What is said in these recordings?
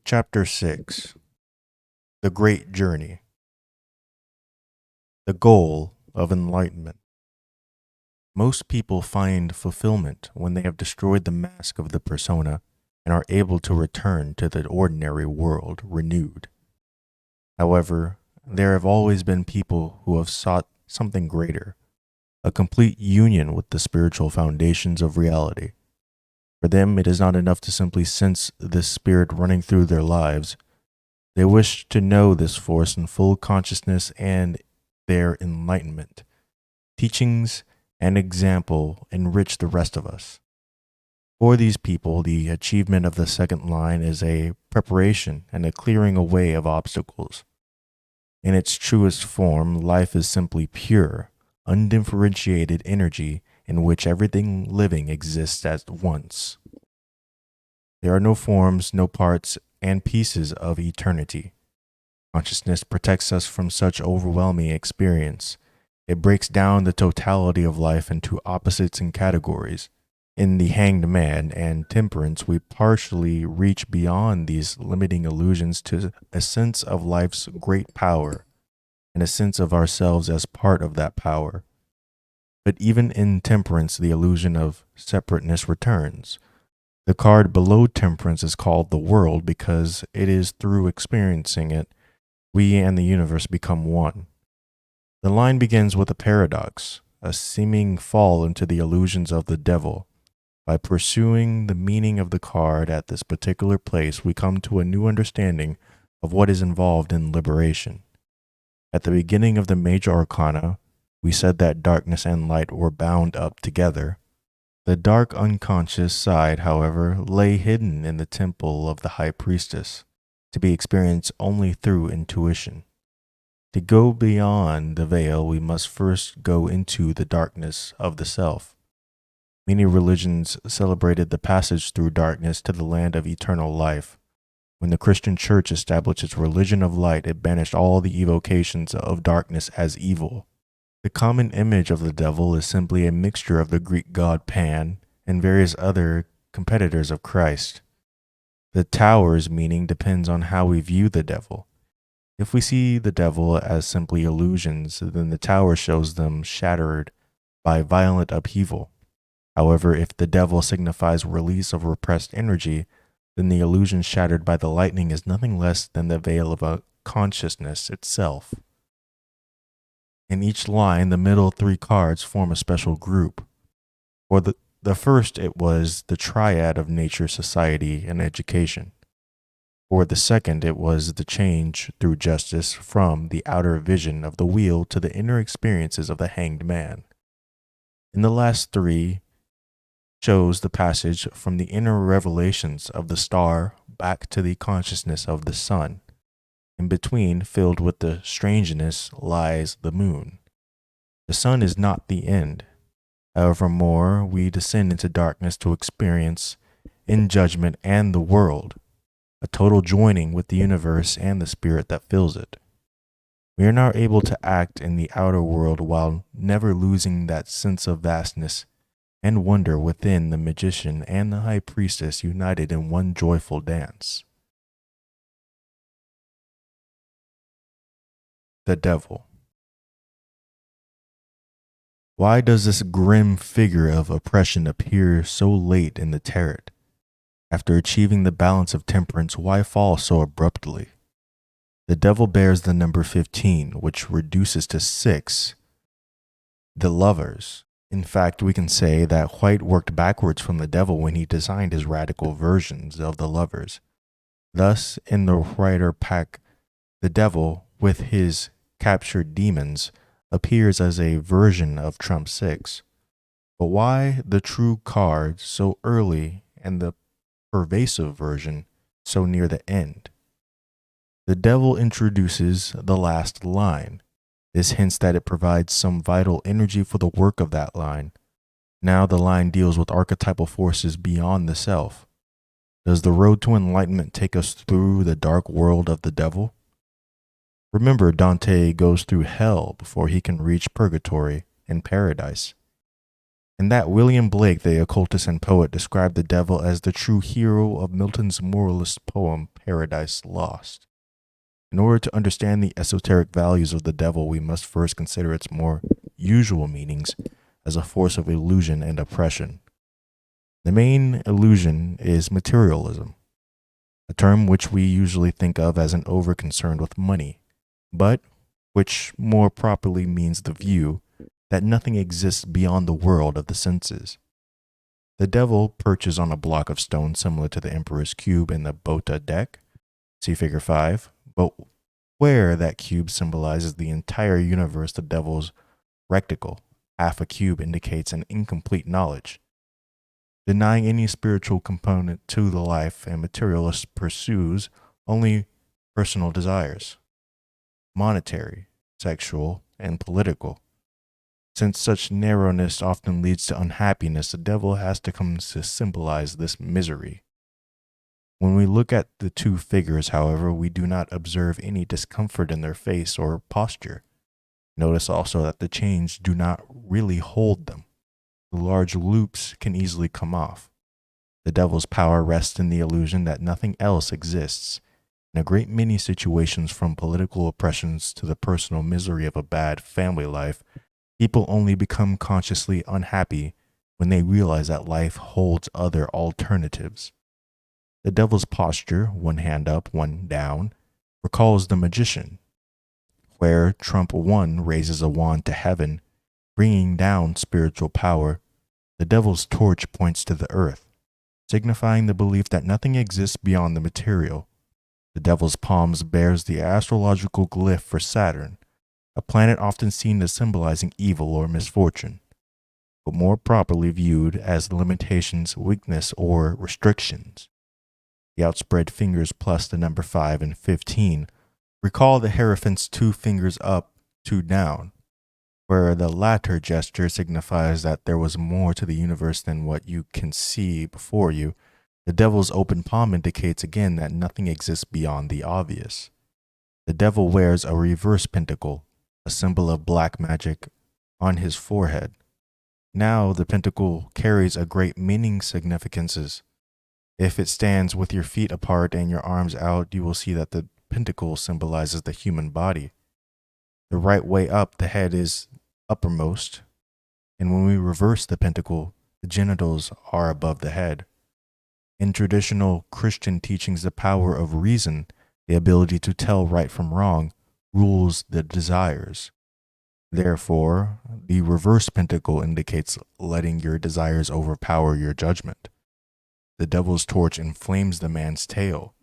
Chapter 6 The Great Journey. The Goal of Enlightenment. Most people find fulfillment when they have destroyed the mask of the persona and are able to return to the ordinary world renewed. However, there have always been people who have sought something greater, a complete union with the spiritual foundations of reality. For them, it is not enough to simply sense this spirit running through their lives. They wish to know this force in full consciousness and their enlightenment. Teachings and example enrich the rest of us. For these people, the achievement of the second line is a preparation and a clearing away of obstacles. In its truest form, life is simply pure, undifferentiated energy in which everything living exists at once. There are no forms, no parts, and pieces of eternity. Consciousness protects us from such overwhelming experience. It breaks down the totality of life into opposites and categories. In The Hanged Man and Temperance, we partially reach beyond these limiting illusions to a sense of life's great power and a sense of ourselves as part of that power. But even in Temperance, the illusion of separateness returns. The card below Temperance is called the world because it is through experiencing it we and the universe become one. The line begins with a paradox, a seeming fall into the illusions of the devil. By pursuing the meaning of the card at this particular place, we come to a new understanding of what is involved in liberation. At the beginning of the major arcana, we said that darkness and light were bound up together. The dark unconscious side, however, lay hidden in the temple of the high priestess, to be experienced only through intuition. To go beyond the veil, we must first go into the darkness of the self. Many religions celebrated the passage through darkness to the land of eternal life. When the Christian church established its religion of light, it banished all the evocations of darkness as evil. The common image of the devil is simply a mixture of the Greek god Pan and various other competitors of Christ. The tower's meaning depends on how we view the devil. If we see the devil as simply illusions, then the tower shows them shattered by violent upheaval. However, if the devil signifies release of repressed energy, then the illusion shattered by the lightning is nothing less than the veil of a consciousness itself. In each line, the middle three cards form a special group. For the first, it was the triad of nature, society, and education. For the second, it was the change through justice from the outer vision of the wheel to the inner experiences of the hanged man. In the last three, shows the passage from the inner revelations of the star back to the consciousness of the sun. In between, filled with the strangeness, lies the moon. The sun is not the end. However, more we descend into darkness to experience, in judgment and the world, a total joining with the universe and the spirit that fills it. We are now able to act in the outer world while never losing that sense of vastness and wonder within the magician and the high priestess united in one joyful dance. The devil. Why does this grim figure of oppression appear so late in the tarot? After achieving the balance of temperance, why fall so abruptly? The devil bears the number 15, which reduces to 6. The lovers. In fact, we can say that White worked backwards from the devil when he designed his radical versions of the lovers. Thus, in the Rider pack, the devil, with his captured demons, appears as a version of Trump 6. But why the true card so early and the pervasive version so near the end? The devil introduces the last line. This hints that it provides some vital energy for the work of that line. Now the line deals with archetypal forces beyond the self. Does the road to enlightenment take us through the dark world of the devil? Remember, Dante goes through hell before he can reach purgatory and paradise. In that, William Blake, the occultist and poet, described the devil as the true hero of Milton's moralist poem, Paradise Lost. In order to understand the esoteric values of the devil, we must first consider its more usual meanings as a force of illusion and oppression. The main illusion is materialism, a term which we usually think of as an over-concern with money, but which more properly means the view that nothing exists beyond the world of the senses. The devil perches on a block of stone similar to the Emperor's cube in the Bota deck, see figure 5, but where that cube symbolizes the entire universe, the devil's rectangle, half a cube, indicates an incomplete knowledge. Denying any spiritual component to the life, and materialist pursues only personal desires, monetary, sexual, and political. Since such narrowness often leads to unhappiness, the devil has to come to symbolize this misery. When we look at the two figures, however, we do not observe any discomfort in their face or posture. Notice also that the chains do not really hold them. The large loops can easily come off. The devil's power rests in the illusion that nothing else exists. In a great many situations, from political oppressions to the personal misery of a bad family life, people only become consciously unhappy when they realize that life holds other alternatives. The devil's posture, one hand up, one down, recalls the magician, where Trump 1 raises a wand to heaven, bringing down spiritual power. The devil's torch points to the earth, signifying the belief that nothing exists beyond the material. The devil's palms bears the astrological glyph for Saturn, a planet often seen as symbolizing evil or misfortune, but more properly viewed as limitations, weakness, or restrictions. The outspread fingers plus the number 5 and 15 recall the Hierophant's 2 fingers up, 2 down, where the latter gesture signifies that there was more to the universe than what you can see before you. The devil's open palm indicates again that nothing exists beyond the obvious. The devil wears a reverse pentacle, a symbol of black magic, on his forehead. Now the pentacle carries a great meaning significances. If it stands with your feet apart and your arms out, you will see that the pentacle symbolizes the human body. The right way up, the head is uppermost, and when we reverse the pentacle, the genitals are above the head. In traditional Christian teachings, the power of reason, the ability to tell right from wrong, rules the desires. Therefore, the reverse pentacle indicates letting your desires overpower your judgment. The devil's torch inflames the man's tail,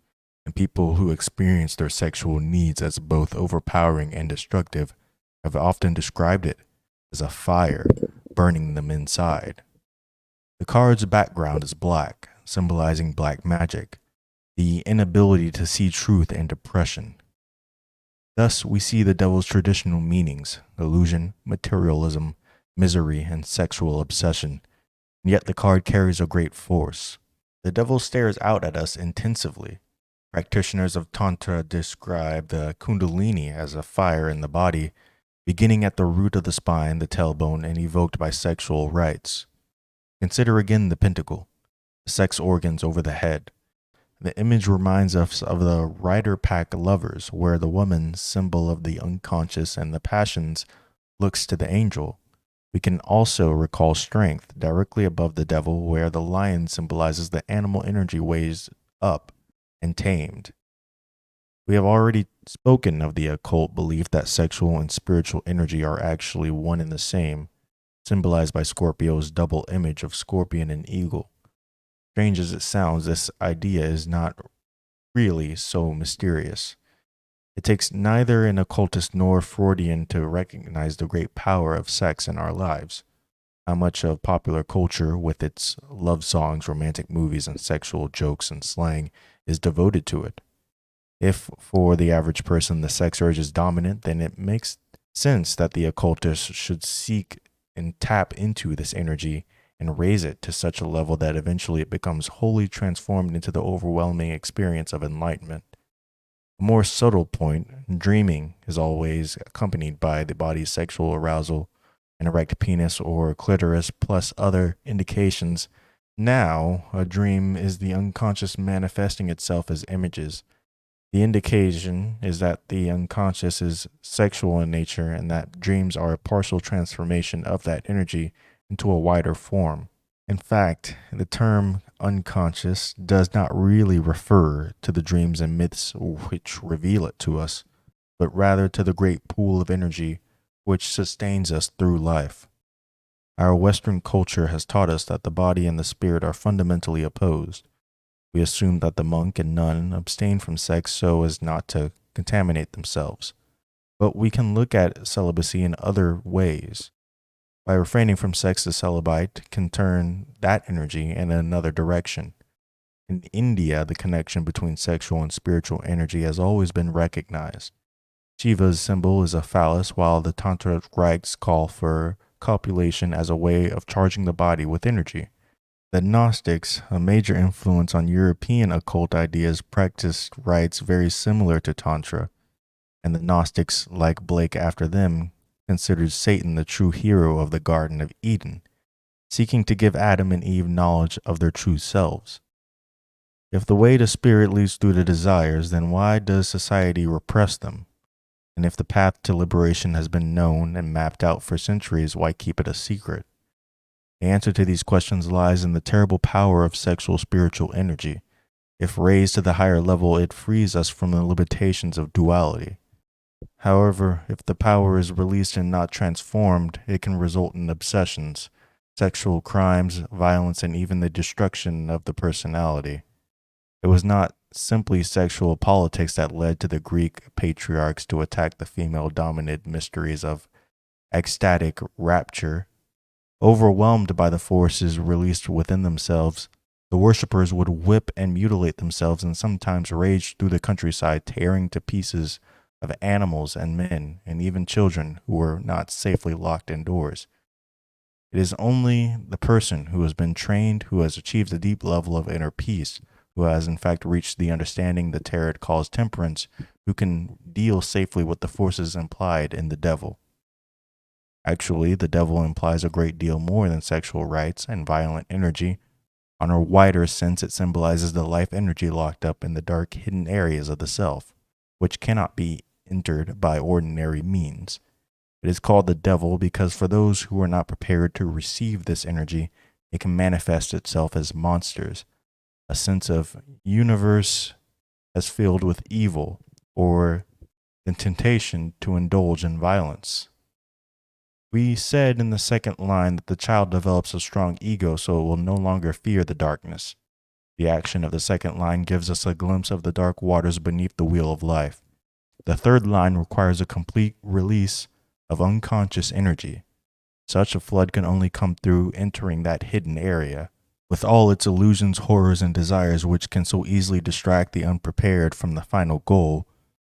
and people who experience their sexual needs as both overpowering and destructive have often described it as a fire burning them inside. The card's background is black, symbolizing black magic, the inability to see truth and depression. Thus, we see the devil's traditional meanings: illusion, materialism, misery, and sexual obsession. And yet the card carries a great force. The devil stares out at us intensively. Practitioners of Tantra describe the Kundalini as a fire in the body, beginning at the root of the spine, the tailbone, and evoked by sexual rites. Consider again the pentacle, the sex organs over the head. The image reminds us of the rider pack lovers, where the woman, symbol of the unconscious and the passions, looks to the angel. We can also recall strength directly above the devil, where the lion symbolizes the animal energy raised up and tamed. We have already spoken of the occult belief that sexual and spiritual energy are actually one and the same, symbolized by Scorpio's double image of scorpion and eagle. Strange as it sounds, this idea is not really so mysterious. It takes neither an occultist nor Freudian to recognize the great power of sex in our lives. How much of popular culture, with its love songs, romantic movies, and sexual jokes and slang, is devoted to it? If, for the average person, the sex urge is dominant, then it makes sense that the occultist should seek and tap into this energy and raise it to such a level that eventually it becomes wholly transformed into the overwhelming experience of enlightenment. A more subtle point, dreaming is always accompanied by the body's sexual arousal an erect penis or clitoris, plus other indications. Now, a dream is the unconscious manifesting itself as images. The indication is that the unconscious is sexual in nature and that dreams are a partial transformation of that energy into a wider form. In fact, the term unconscious does not really refer to the dreams and myths which reveal it to us, but rather to the great pool of energy which sustains us through life. Our Western culture has taught us that the body and the spirit are fundamentally opposed. We assume that the monk and nun abstain from sex so as not to contaminate themselves. But we can look at celibacy in other ways. By refraining from sex, the celibate can turn that energy in another direction. In India, the connection between sexual and spiritual energy has always been recognized. Shiva's symbol is a phallus, while the Tantra rites call for copulation as a way of charging the body with energy. The Gnostics, a major influence on European occult ideas, practiced rites very similar to Tantra, and the Gnostics, like Blake after them, considered Satan the true hero of the Garden of Eden, seeking to give Adam and Eve knowledge of their true selves. If the way to spirit leads through the desires, then why does society repress them? And if the path to liberation has been known and mapped out for centuries, why keep it a secret? The answer to these questions lies in the terrible power of sexual spiritual energy. If raised to the higher level, it frees us from the limitations of duality. However, if the power is released and not transformed, it can result in obsessions, sexual crimes, violence, and even the destruction of the personality. It was not simply sexual politics that led to the Greek patriarchs to attack the female-dominated mysteries of ecstatic rapture. Overwhelmed by the forces released within themselves, the worshippers would whip and mutilate themselves and sometimes rage through the countryside, tearing to pieces of animals and men and even children who were not safely locked indoors. It is only the person who has been trained, who has achieved a deep level of inner peace, who has in fact reached the understanding the tarot calls temperance, who can deal safely with the forces implied in the devil. Actually, the devil implies a great deal more than sexual rites and violent energy. On a wider sense, it symbolizes the life energy locked up in the dark hidden areas of the self, which cannot be entered by ordinary means. It is called the devil because for those who are not prepared to receive this energy, it can manifest itself as monsters, a sense of universe as filled with evil, or the temptation to indulge in violence. We said in the second line that the child develops a strong ego so it will no longer fear the darkness. The action of the second line gives us a glimpse of the dark waters beneath the wheel of life. The third line requires a complete release of unconscious energy. Such a flood can only come through entering that hidden area, with all its illusions, horrors, and desires which can so easily distract the unprepared from the final goal.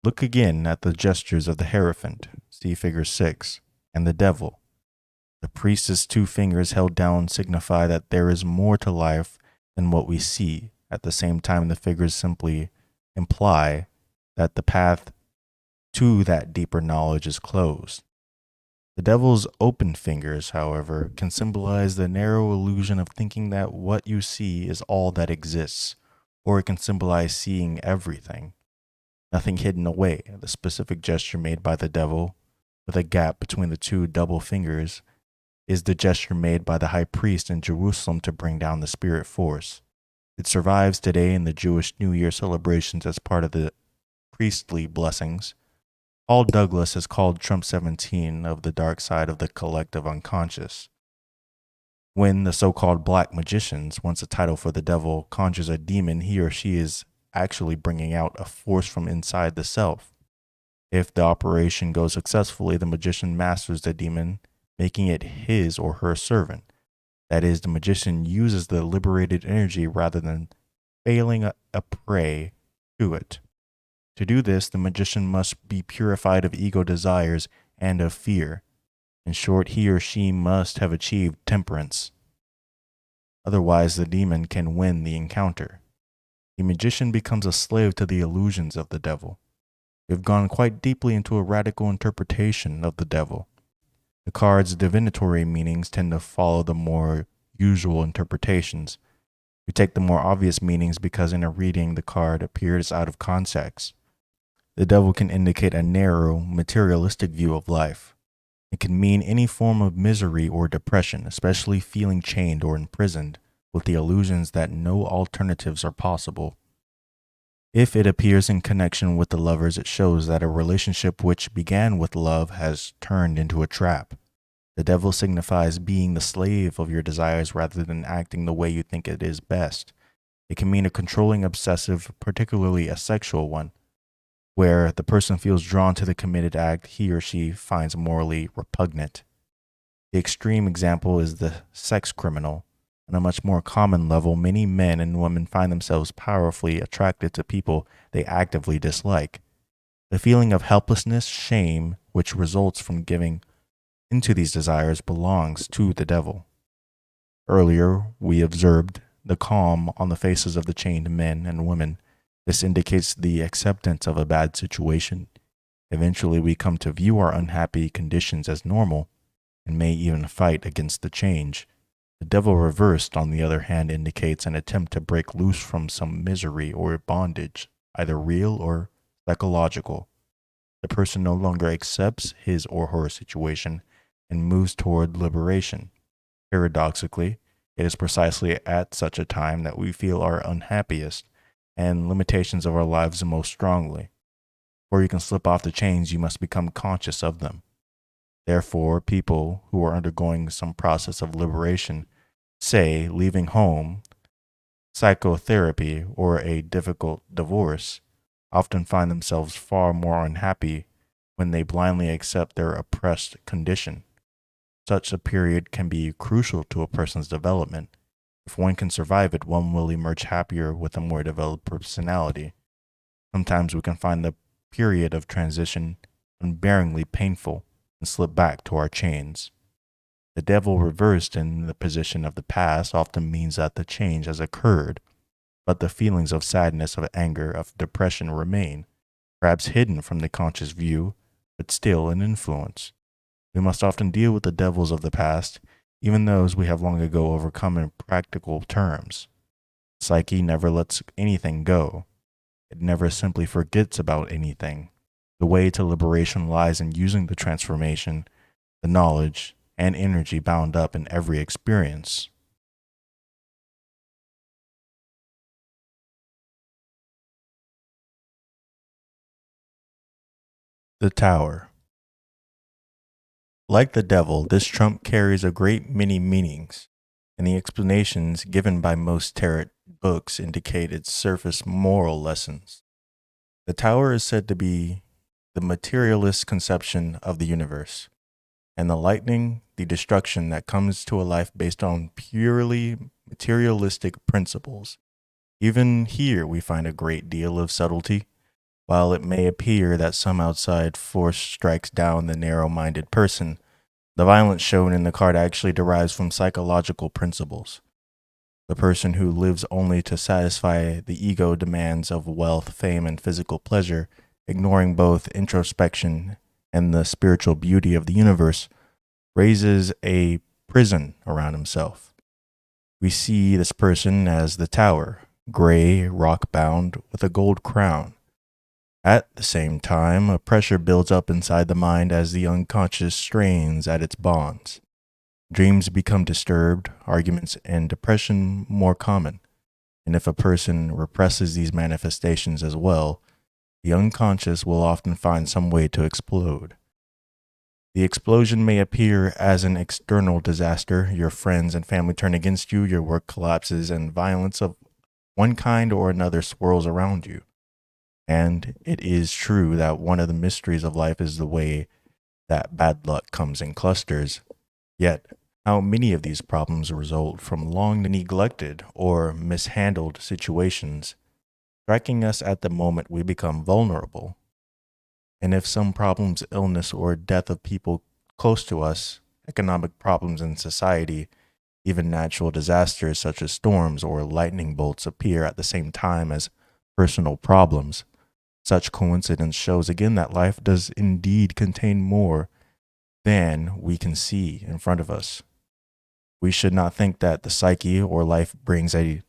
Look again at the gestures of the Hierophant, see figure 6, and the devil. The priest's two fingers held down signify that there is more to life than what we see. At the same time, the figures simply imply that the path to that deeper knowledge is closed. The devil's open fingers, however, can symbolize the narrow illusion of thinking that what you see is all that exists, or it can symbolize seeing everything, nothing hidden away. The specific gesture made by the devil, with a gap between the two double fingers, is the gesture made by the high priest in Jerusalem to bring down the spirit force. It survives today in the Jewish New Year celebrations as part of the priestly blessings. Paul Douglas has called Trump 17 of the dark side of the collective unconscious. When the so-called black magicians, once a title for the devil, conjures a demon, he or she is actually bringing out a force from inside the self. If the operation goes successfully, the magician masters the demon, making it his or her servant. That is, the magician uses the liberated energy rather than failing a prey to it. To do this, the magician must be purified of ego desires and of fear. In short, he or she must have achieved temperance. Otherwise, the demon can win the encounter. The magician becomes a slave to the illusions of the devil. We have gone quite deeply into a radical interpretation of the devil. The card's divinatory meanings tend to follow the more usual interpretations. We take the more obvious meanings because in a reading the card appears out of context. The devil can indicate a narrow, materialistic view of life. It can mean any form of misery or depression, especially feeling chained or imprisoned with the illusions that no alternatives are possible. If it appears in connection with the lovers, it shows that a relationship which began with love has turned into a trap. The devil signifies being the slave of your desires rather than acting the way you think it is best. It can mean a controlling obsessive, particularly a sexual one, where the person feels drawn to the committed act he or she finds morally repugnant. The extreme example is the sex criminal. On a much more common level, many men and women find themselves powerfully attracted to people they actively dislike. The feeling of helplessness, shame, which results from giving into these desires belongs to the devil. Earlier, we observed the calm on the faces of the chained men and women. This indicates the acceptance of a bad situation. Eventually, we come to view our unhappy conditions as normal and may even fight against the change. The devil reversed, on the other hand, indicates an attempt to break loose from some misery or bondage, either real or psychological. The person no longer accepts his or her situation and moves toward liberation. Paradoxically, it is precisely at such a time that we feel our unhappiest and limitations of our lives the most strongly. Before you can slip off the chains, you must become conscious of them. Therefore, people who are undergoing some process of liberation, say leaving home, psychotherapy, or a difficult divorce, often find themselves far more unhappy when they blindly accept their oppressed condition. Such a period can be crucial to a person's development. If one can survive it, one will emerge happier with a more developed personality. Sometimes we can find the period of transition unbearingly painful and slip back to our chains. The devil reversed in the position of the past often means that the change has occurred, but the feelings of sadness, of anger, of depression remain, perhaps hidden from the conscious view, but still an influence. We must often deal with the devils of the past, even those we have long ago overcome in practical terms. Psyche never lets anything go. It never simply forgets about anything. The way to liberation lies in using the transformation, the knowledge, and energy bound up in every experience. The Tower. Like the devil, this trump carries a great many meanings, and the explanations given by most tarot books indicate its surface moral lessons. The tower is said to be the materialist conception of the universe, and the lightning, the destruction that comes to a life based on purely materialistic principles. Even here, we find a great deal of subtlety. While it may appear that some outside force strikes down the narrow minded person, the violence shown in the card actually derives from psychological principles. The person who lives only to satisfy the ego demands of wealth, fame, and physical pleasure, ignoring both introspection and the spiritual beauty of the universe, raises a prison around himself. We see this person as the tower, gray, rock bound, with a gold crown. At the same time, a pressure builds up inside the mind as the unconscious strains at its bonds. Dreams become disturbed, arguments and depression more common. And if a person represses these manifestations as well, the unconscious will often find some way to explode. The explosion may appear as an external disaster. Your friends and family turn against you, your work collapses, and violence of one kind or another swirls around you. And it is true that one of the mysteries of life is the way that bad luck comes in clusters. Yet, how many of these problems result from long neglected or mishandled situations, striking us at the moment we become vulnerable? And if some problems, illness, or death of people close to us, economic problems in society, even natural disasters such as storms or lightning bolts appear at the same time as personal problems, such coincidence shows again that life does indeed contain more than we can see in front of us. We should not think that the psyche or life brings a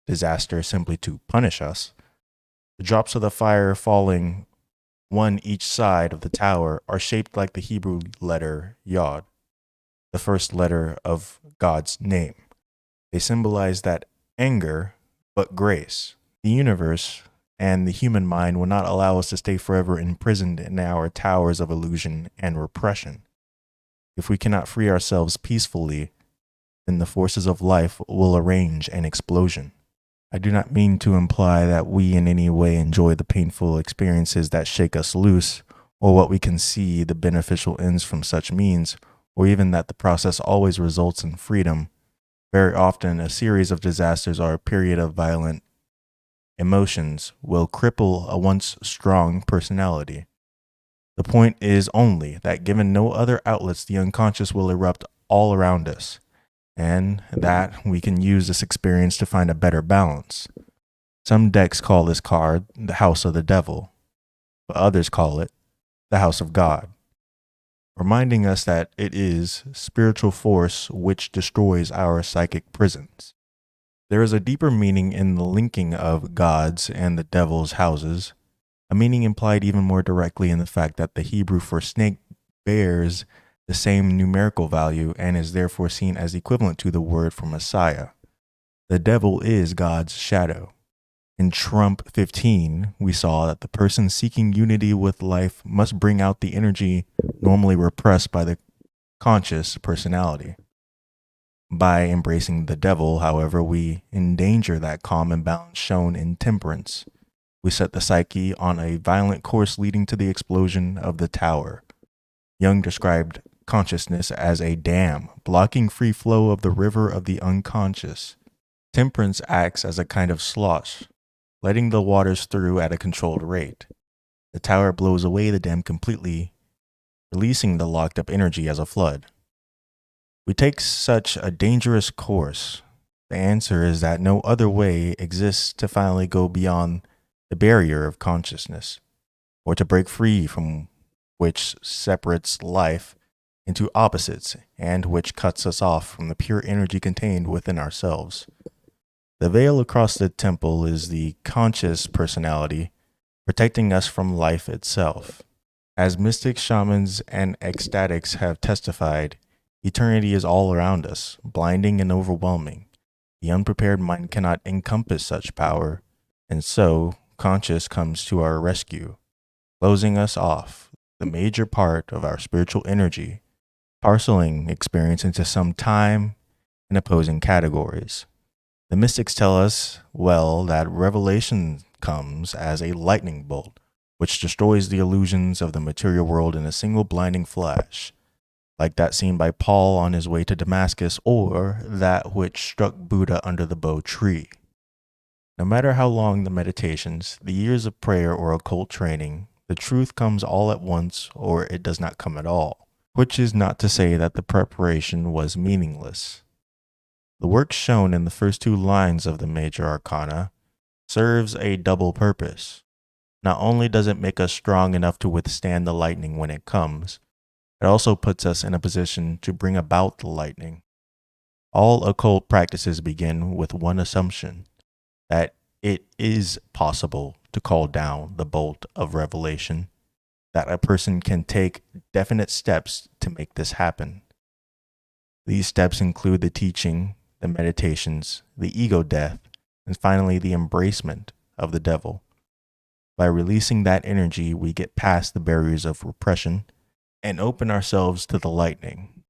disaster simply to punish us. The drops of the fire falling one each side of the tower are shaped like the Hebrew letter Yod, the first letter of God's name. They symbolize that anger, but grace. The universe and the human mind will not allow us to stay forever imprisoned in our towers of illusion and repression. If we cannot free ourselves peacefully, then the forces of life will arrange an explosion. I do not mean to imply that we in any way enjoy the painful experiences that shake us loose, or what we can see the beneficial ends from such means, or even that the process always results in freedom. Very often, a series of disasters or a period of violent emotions will cripple a once strong personality. The point is only that given no other outlets, the unconscious will erupt all around us, and that we can use this experience to find a better balance. Some decks call this card the House of the Devil, but others call it the House of God, reminding us that it is spiritual force which destroys our psychic prisons. There is a deeper meaning in the linking of God's and the devil's houses, a meaning implied even more directly in the fact that the Hebrew for snake bears the same numerical value and is therefore seen as equivalent to the word for Messiah. The devil is God's shadow. In Trump 15, we saw that the person seeking unity with life must bring out the energy normally repressed by the conscious personality. By embracing the devil, however, we endanger that calm and balance shown in temperance. We set the psyche on a violent course leading to the explosion of the tower. Jung described consciousness as a dam, blocking free flow of the river of the unconscious. Temperance acts as a kind of slosh, letting the waters through at a controlled rate. The tower blows away the dam completely, releasing the locked up energy as a flood. We take such a dangerous course. The answer is that no other way exists to finally go beyond the barrier of consciousness, or to break free from which separates life into opposites and which cuts us off from the pure energy contained within ourselves. The veil across the temple is the conscious personality, protecting us from life itself. As mystics, shamans, and ecstatics have testified, eternity is all around us, blinding and overwhelming. The unprepared mind cannot encompass such power, and so conscious comes to our rescue, closing us off, the major part of our spiritual energy, parceling experience into some time and opposing categories. The mystics tell us, well, that revelation comes as a lightning bolt, which destroys the illusions of the material world in a single blinding flash, like that seen by Paul on his way to Damascus, or that which struck Buddha under the Bo tree. No matter how long the meditations, the years of prayer or occult training, the truth comes all at once or it does not come at all, which is not to say that the preparation was meaningless. The work shown in the first two lines of the major arcana serves a double purpose. Not only does it make us strong enough to withstand the lightning when it comes, it also puts us in a position to bring about the lightning. All occult practices begin with one assumption, that it is possible to call down the bolt of revelation, that a person can take definite steps to make this happen. These steps include the teaching, the meditations, the ego death, and finally the embracement of the devil. By releasing that energy, we get past the barriers of repression and open ourselves to the lightning.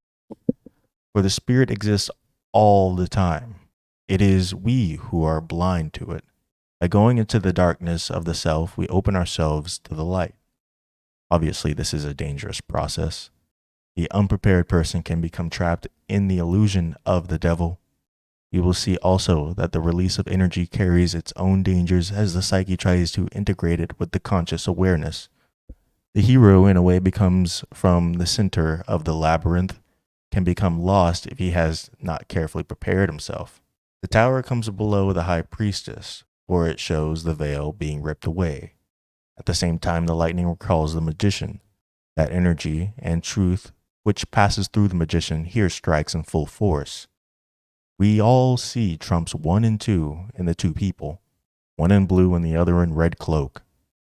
For the spirit exists all the time. It is we who are blind to it. By going into the darkness of the self, we open ourselves to the light. Obviously, this is a dangerous process. The unprepared person can become trapped in the illusion of the devil. You will see also that the release of energy carries its own dangers as the psyche tries to integrate it with the conscious awareness. The hero, in a way, becomes from the center of the labyrinth, can become lost if he has not carefully prepared himself. The tower comes below the high priestess, for it shows the veil being ripped away. At the same time, the lightning recalls the magician, that energy and truth which passes through the magician, here strikes in full force. We all see trumps 1 and 2 in the two people, one in blue and the other in red cloak.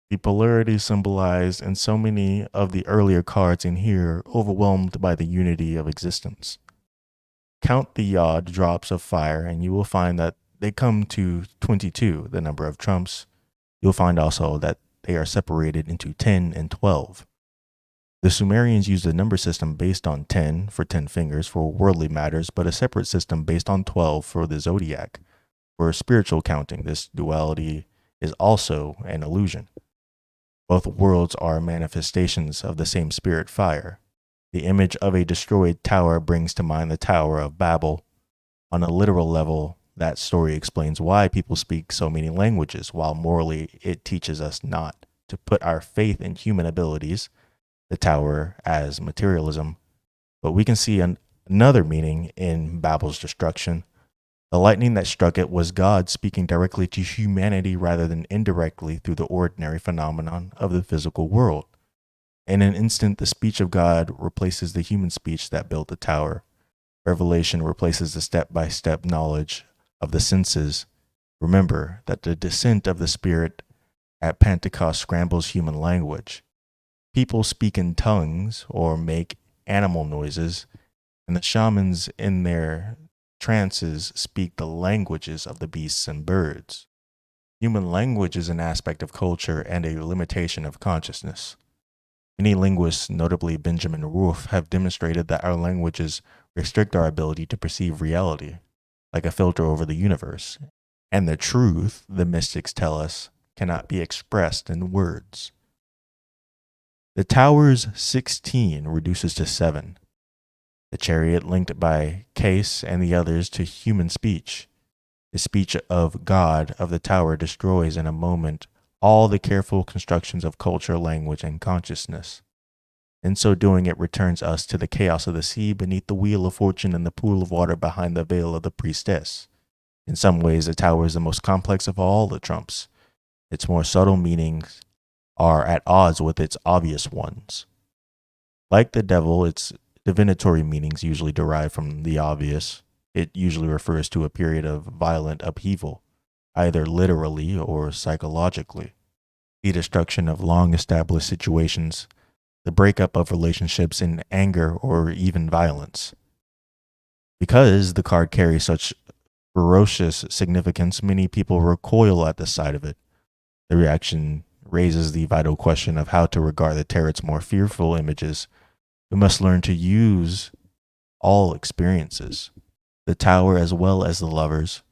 The polarity symbolized in so many of the earlier cards in here overwhelmed by the unity of existence. Count the odd drops of fire and you will find that they come to 22, the number of trumps. You'll find also that they are separated into 10 and 12. The Sumerians used a number system based on 10 for 10 fingers for worldly matters, but a separate system based on 12 for the zodiac. For spiritual counting, this duality is also an illusion. Both worlds are manifestations of the same spirit fire. The image of a destroyed tower brings to mind the Tower of Babel. On a literal level, that story explains why people speak so many languages, while morally it teaches us not to put our faith in human abilities, the tower as materialism. But we can see another meaning in Babel's destruction. The lightning that struck it was God speaking directly to humanity rather than indirectly through the ordinary phenomenon of the physical world. In an instant, the speech of God replaces the human speech that built the tower. Revelation replaces the step-by-step knowledge of the senses. Remember that the descent of the Spirit at Pentecost scrambles human language. People speak in tongues or make animal noises, and the shamans in their trances speak the languages of the beasts and birds. Human language is an aspect of culture and a limitation of consciousness. Many linguists, notably Benjamin Ruff, have demonstrated that our languages restrict our ability to perceive reality, like a filter over the universe, and the truth, the mystics tell us, cannot be expressed in words. The tower's 16 reduces to 7. The chariot linked by Case and the others to human speech. The speech of God of the tower destroys in a moment all the careful constructions of culture, language, and consciousness. In so doing, it returns us to the chaos of the sea beneath the wheel of fortune and the pool of water behind the veil of the priestess. In some ways, the tower is the most complex of all the trumps. Its more subtle meanings are at odds with its obvious ones. Like the devil, its divinatory meanings usually derive from the obvious. It usually refers to a period of violent upheaval, either literally or psychologically. The destruction of long-established situations, the breakup of relationships in anger or even violence. Because the card carries such ferocious significance, many people recoil at the sight of it. The reaction raises the vital question of how to regard the tarot's more fearful images. We must learn to use all experiences, the tower as well as the lovers.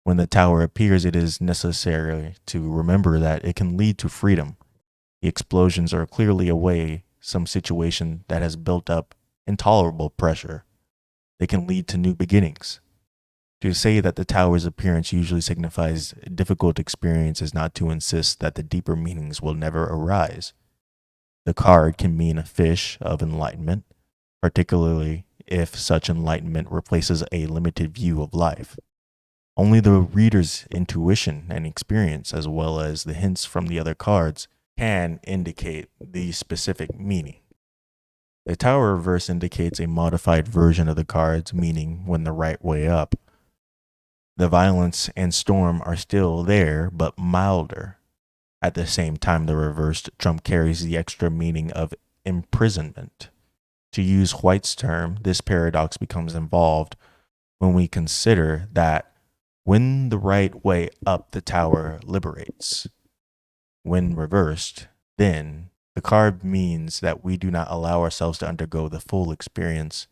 When the tower appears, it is necessary to remember that it can lead to freedom. The explosions are clearly a way some situation that has built up intolerable pressure. They can lead to new beginnings. To say that the tower's appearance usually signifies a difficult experience is not to insist that the deeper meanings will never arise. The card can mean a fish of enlightenment, particularly if such enlightenment replaces a limited view of life. Only the reader's intuition and experience, as well as the hints from the other cards, can indicate the specific meaning. The tower reverse indicates a modified version of the card's meaning when the right way up. The violence and storm are still there, but milder. At the same time, the reversed trump carries the extra meaning of imprisonment. To use White's term, this paradox becomes involved when we consider that when the right way up, the tower liberates. When reversed, then the card means that we do not allow ourselves to undergo the full experience.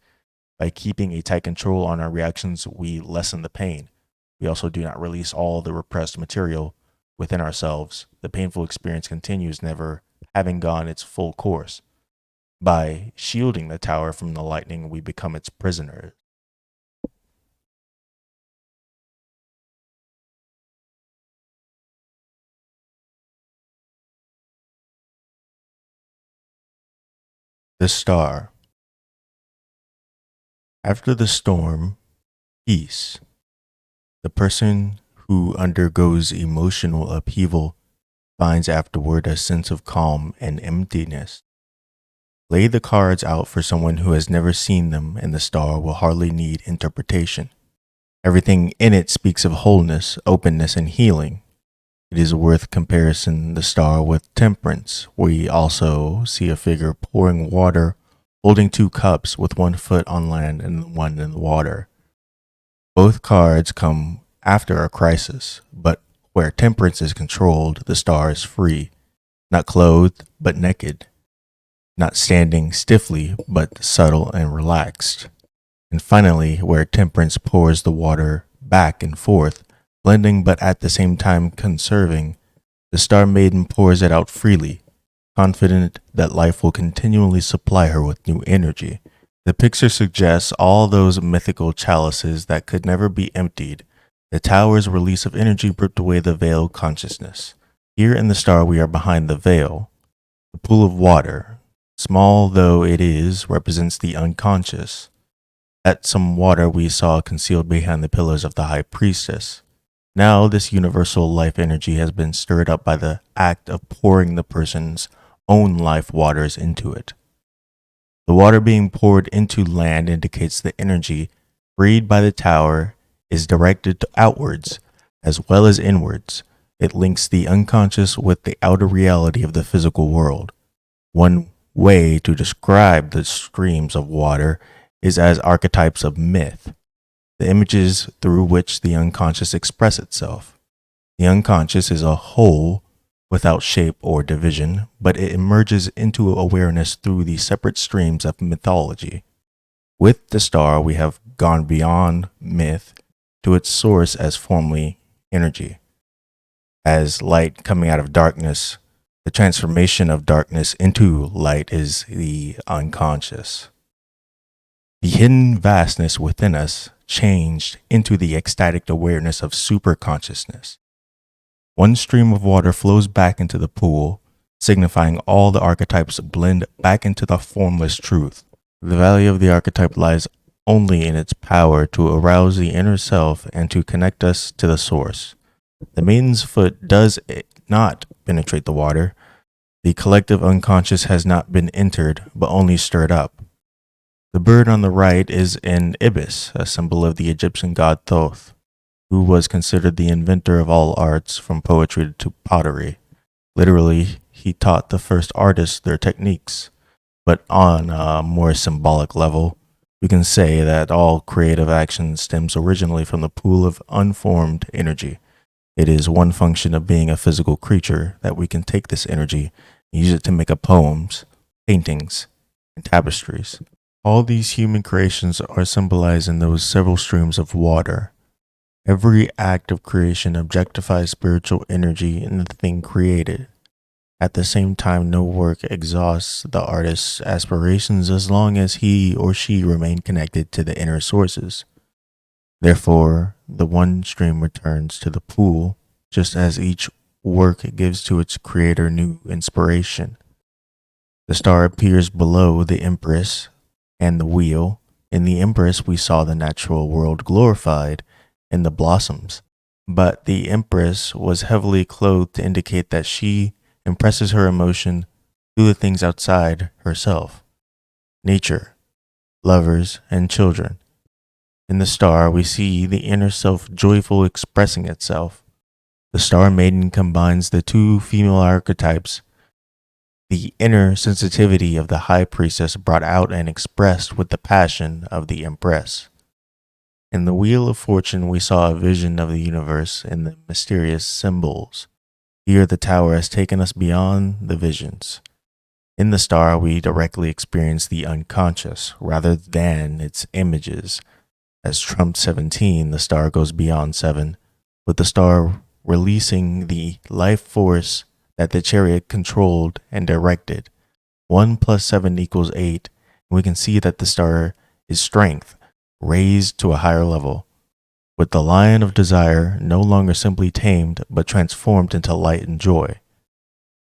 By keeping a tight control on our reactions, we lessen the pain. We also do not release all the repressed material within ourselves. The painful experience continues, never having gone its full course. By shielding the tower from the lightning, we become its prisoner. The star. After the storm, peace. The person who undergoes emotional upheaval finds afterward a sense of calm and emptiness. Lay the cards out for someone who has never seen them, and the star will hardly need interpretation. Everything in it speaks of wholeness, openness, and healing. It is worth comparison the star with temperance. We also see a figure pouring water, holding two cups with one foot on land and one in the water. Both cards come after a crisis, but where temperance is controlled, the star is free, not clothed, but naked, not standing stiffly, but subtle and relaxed. And finally, where temperance pours the water back and forth, blending but at the same time conserving, the star maiden pours it out freely, confident that life will continually supply her with new energy. The picture suggests all those mythical chalices that could never be emptied. The tower's release of energy ripped away the veiled consciousness. Here in the star, we are behind the veil. The pool of water, small though it is, represents the unconscious. That some water we saw concealed behind the pillars of the high priestess. Now this universal life energy has been stirred up by the act of pouring the person's own life waters into it. The water being poured into land indicates the energy freed by the tower is directed outwards as well as inwards. It links the unconscious with the outer reality of the physical world. One way to describe the streams of water is as archetypes of myth, the images through which the unconscious express itself. The unconscious is a whole without shape or division, but it emerges into awareness through the separate streams of mythology. With the star, we have gone beyond myth to its source as formerly energy. As light coming out of darkness, the transformation of darkness into light is the unconscious. The hidden vastness within us changed into the ecstatic awareness of superconsciousness. One stream of water flows back into the pool, signifying all the archetypes blend back into the formless truth. The value of the archetype lies only in its power to arouse the inner self and to connect us to the source. The maiden's foot does not penetrate the water. The collective unconscious has not been entered, but only stirred up. The bird on the right is an ibis, a symbol of the Egyptian god Thoth, who was considered the inventor of all arts, from poetry to pottery. Literally, he taught the first artists their techniques. But on a more symbolic level, we can say that all creative action stems originally from the pool of unformed energy. It is one function of being a physical creature that we can take this energy and use it to make up poems, paintings, and tapestries. All these human creations are symbolized in those several streams of water. Every act of creation objectifies spiritual energy in the thing created. At the same time, no work exhausts the artist's aspirations as long as he or she remain connected to the inner sources. Therefore, the one stream returns to the pool, just as each work gives to its creator new inspiration. The star appears below the empress and the wheel. In the empress, we saw the natural world glorified in the blossoms, but the empress was heavily clothed to indicate that she impresses her emotion through the things outside herself, nature, lovers, and children. In the star, we see the inner self joyful expressing itself. The star maiden combines the two female archetypes, the inner sensitivity of the high priestess brought out and expressed with the passion of the empress. In the Wheel of Fortune, we saw a vision of the universe in the mysterious symbols. Here, the tower has taken us beyond the visions. In the star, we directly experience the unconscious rather than its images. As Trump 17, the star goes beyond 7, with the star releasing the life force that the chariot controlled and directed. 1 plus 7 equals 8, and we can see that the star is strength, raised to a higher level, with the lion of desire no longer simply tamed but transformed into light and joy.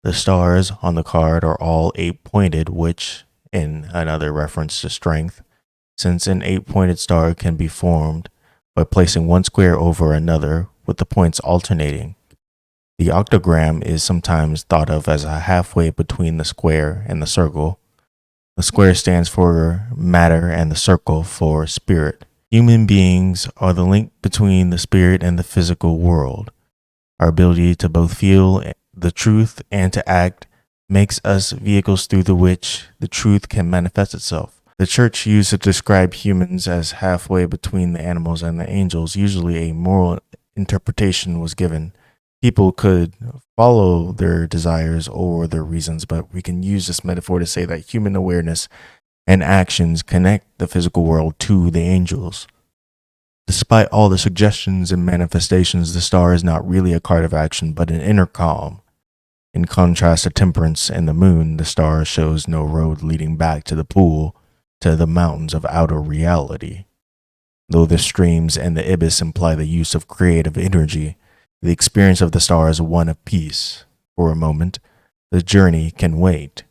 The stars on the card are all 8-pointed, which, in another reference to strength, since an 8-pointed star can be formed by placing one square over another with the points alternating. The octagram is sometimes thought of as a halfway between the square and the circle. The square stands for matter and the circle for spirit. Human beings are the link between the spirit and the physical world. Our ability to both feel the truth and to act makes us vehicles through which the truth can manifest itself. The church used to describe humans as halfway between the animals and the angels. Usually, a moral interpretation was given. People could follow their desires or their reasons, but we can use this metaphor to say that human awareness and actions connect the physical world to the angels. Despite all the suggestions and manifestations, the star is not really a card of action, but an inner calm. In contrast to temperance and the moon, the star shows no road leading back to the pool, to the mountains of outer reality. Though the streams and the ibis imply the use of creative energy, the experience of the star is one of peace. For a moment, the journey can wait.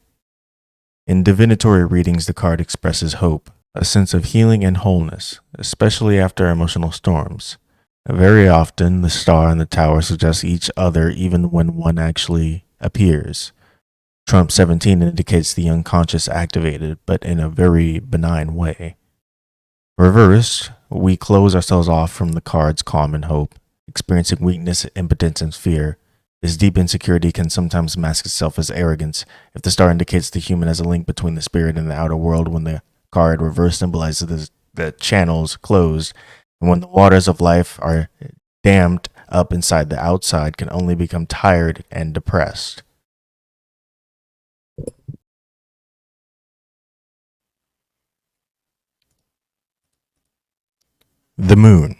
In divinatory readings, the card expresses hope, a sense of healing and wholeness, especially after emotional storms. Very often, the star and the tower suggest each other even when one actually appears. Trump 17 indicates the unconscious activated, but in a very benign way. Reversed, we close ourselves off from the card's calm and hope, experiencing weakness, impotence, and fear. This deep insecurity can sometimes mask itself as arrogance. If the star indicates the human as a link between the spirit and the outer world, when the card reverse symbolizes the channels closed, and when the waters of life are dammed up inside, the outside can only become tired and depressed. The moon.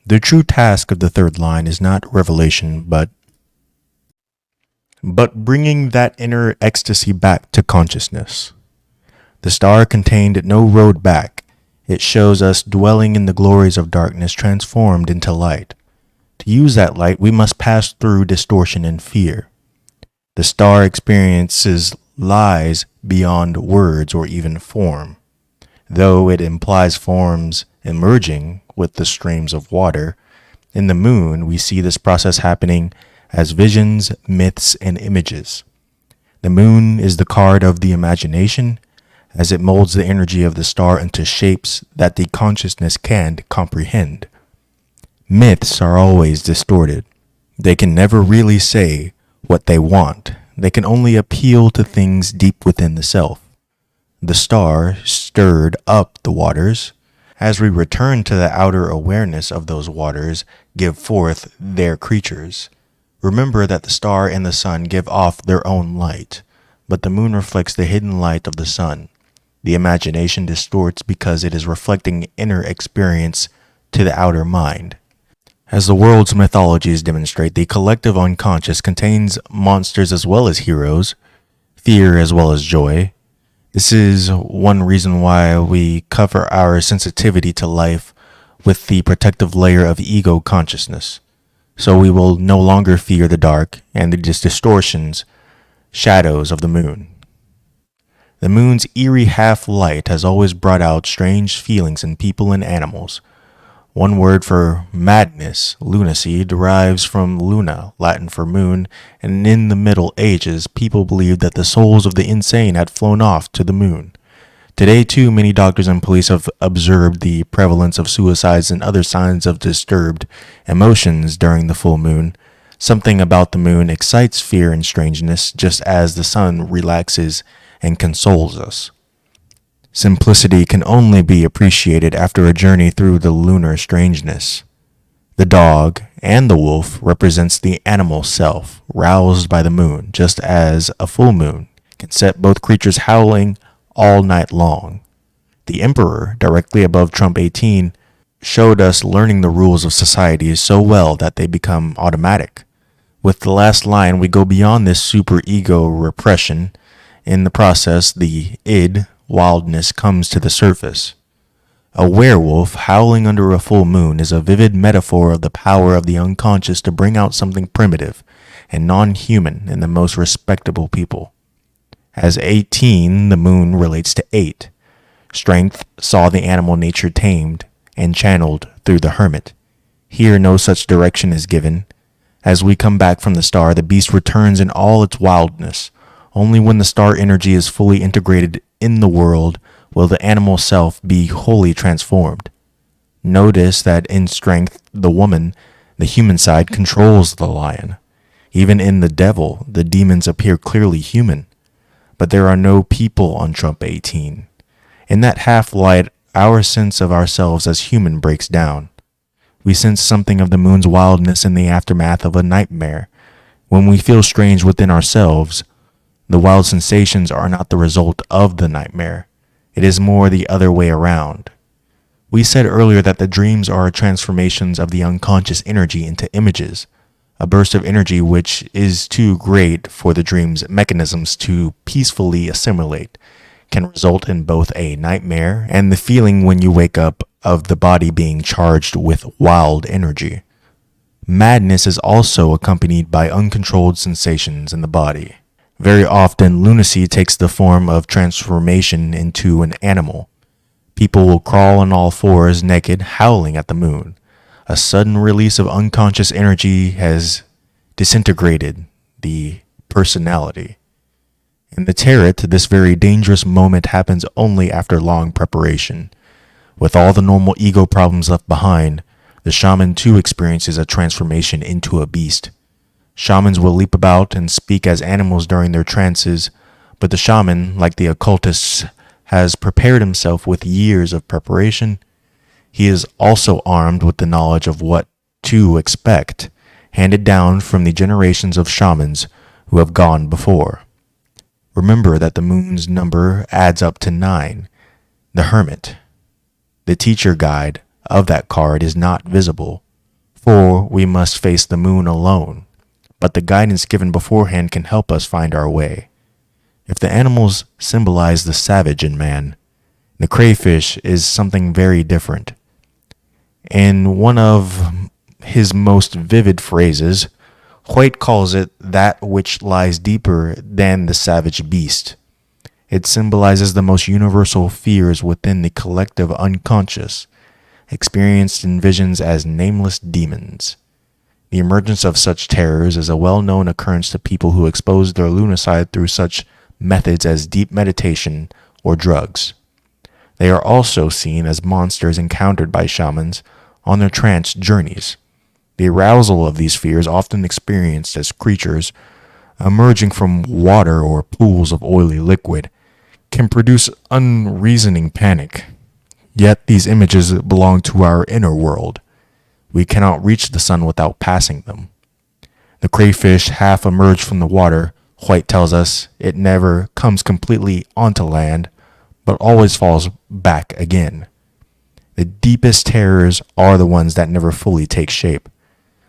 The true task of the third line is not revelation, but bringing that inner ecstasy back to consciousness. The star contained no road back. It shows us dwelling in the glories of darkness transformed into light. To use that light, we must pass through distortion and fear. The star experiences lies beyond words or even form. Though it implies forms emerging with the streams of water, in the moon we see this process happening as visions, myths, and images. The moon is the card of the imagination, as it molds the energy of the star into shapes that the consciousness can't comprehend. Myths are always distorted. They can never really say what they want. They can only appeal to things deep within the self. The star stirred up the waters. As we return to the outer awareness of those waters, give forth their creatures. Remember that the star and the sun give off their own light, but the moon reflects the hidden light of the sun. The imagination distorts because it is reflecting inner experience to the outer mind. As the world's mythologies demonstrate, the collective unconscious contains monsters as well as heroes, fear as well as joy. This is one reason why we cover our sensitivity to life with the protective layer of ego consciousness. So we will no longer fear the dark and the distortions, shadows of the moon. The moon's eerie half-light has always brought out strange feelings in people and animals. One word for madness, lunacy, derives from luna, Latin for moon, and in the Middle Ages, people believed that the souls of the insane had flown off to the moon. Today, too, many doctors and police have observed the prevalence of suicides and other signs of disturbed emotions during the full moon. Something about the moon excites fear and strangeness, just as the sun relaxes and consoles us. Simplicity can only be appreciated after a journey through the lunar strangeness. The dog and the wolf represents the animal self, roused by the moon, just as a full moon can set both creatures howling all night long. The emperor, directly above Trump 18, showed us learning the rules of society so well that they become automatic. With the last line, we go beyond this superego repression. In the process, the id, wildness, comes to the surface. A werewolf howling under a full moon is a vivid metaphor of the power of the unconscious to bring out something primitive and non-human in the most respectable people. As 18, the moon relates to 8. Strength saw the animal nature tamed and channeled through the hermit. Here no such direction is given. As we come back from the star, the beast returns in all its wildness. Only when the star energy is fully integrated in the world will the animal self be wholly transformed. Notice that in strength, the woman, the human side, controls the lion. Even in the devil, the demons appear clearly human. But there are no people on Trump 18. In that half-light, our sense of ourselves as human breaks down. We sense something of the moon's wildness in the aftermath of a nightmare. When we feel strange within ourselves, the wild sensations are not the result of the nightmare. It is more the other way around. We said earlier that the dreams are transformations of the unconscious energy into images. A burst of energy which is too great for the dream's mechanisms to peacefully assimilate can result in both a nightmare and the feeling when you wake up of the body being charged with wild energy. Madness is also accompanied by uncontrolled sensations in the body. Very often, lunacy takes the form of transformation into an animal. People will crawl on all fours naked, howling at the moon. A sudden release of unconscious energy has disintegrated the personality. In the tarot, this very dangerous moment happens only after long preparation. With all the normal ego problems left behind, the shaman too experiences a transformation into a beast. Shamans will leap about and speak as animals during their trances, but the shaman, like the occultists, has prepared himself with years of preparation. He is also armed with the knowledge of what to expect, handed down from the generations of shamans who have gone before. Remember that the moon's number adds up to 9. The hermit, the teacher guide of that card, is not visible, for we must face the moon alone, but the guidance given beforehand can help us find our way. If the animals symbolize the savage in man, the crayfish is something very different. In one of his most vivid phrases, White calls it that which lies deeper than the savage beast. It symbolizes the most universal fears within the collective unconscious, experienced in visions as nameless demons. The emergence of such terrors is a well-known occurrence to people who expose their lunicide through such methods as deep meditation or drugs. They are also seen as monsters encountered by shamans on their trance journeys. The arousal of these fears, often experienced as creatures emerging from water or pools of oily liquid, can produce unreasoning panic. Yet these images belong to our inner world. We cannot reach the sun without passing them. The crayfish half emerged from the water. White tells us it never comes completely onto land, but always falls back again. The deepest terrors are the ones that never fully take shape.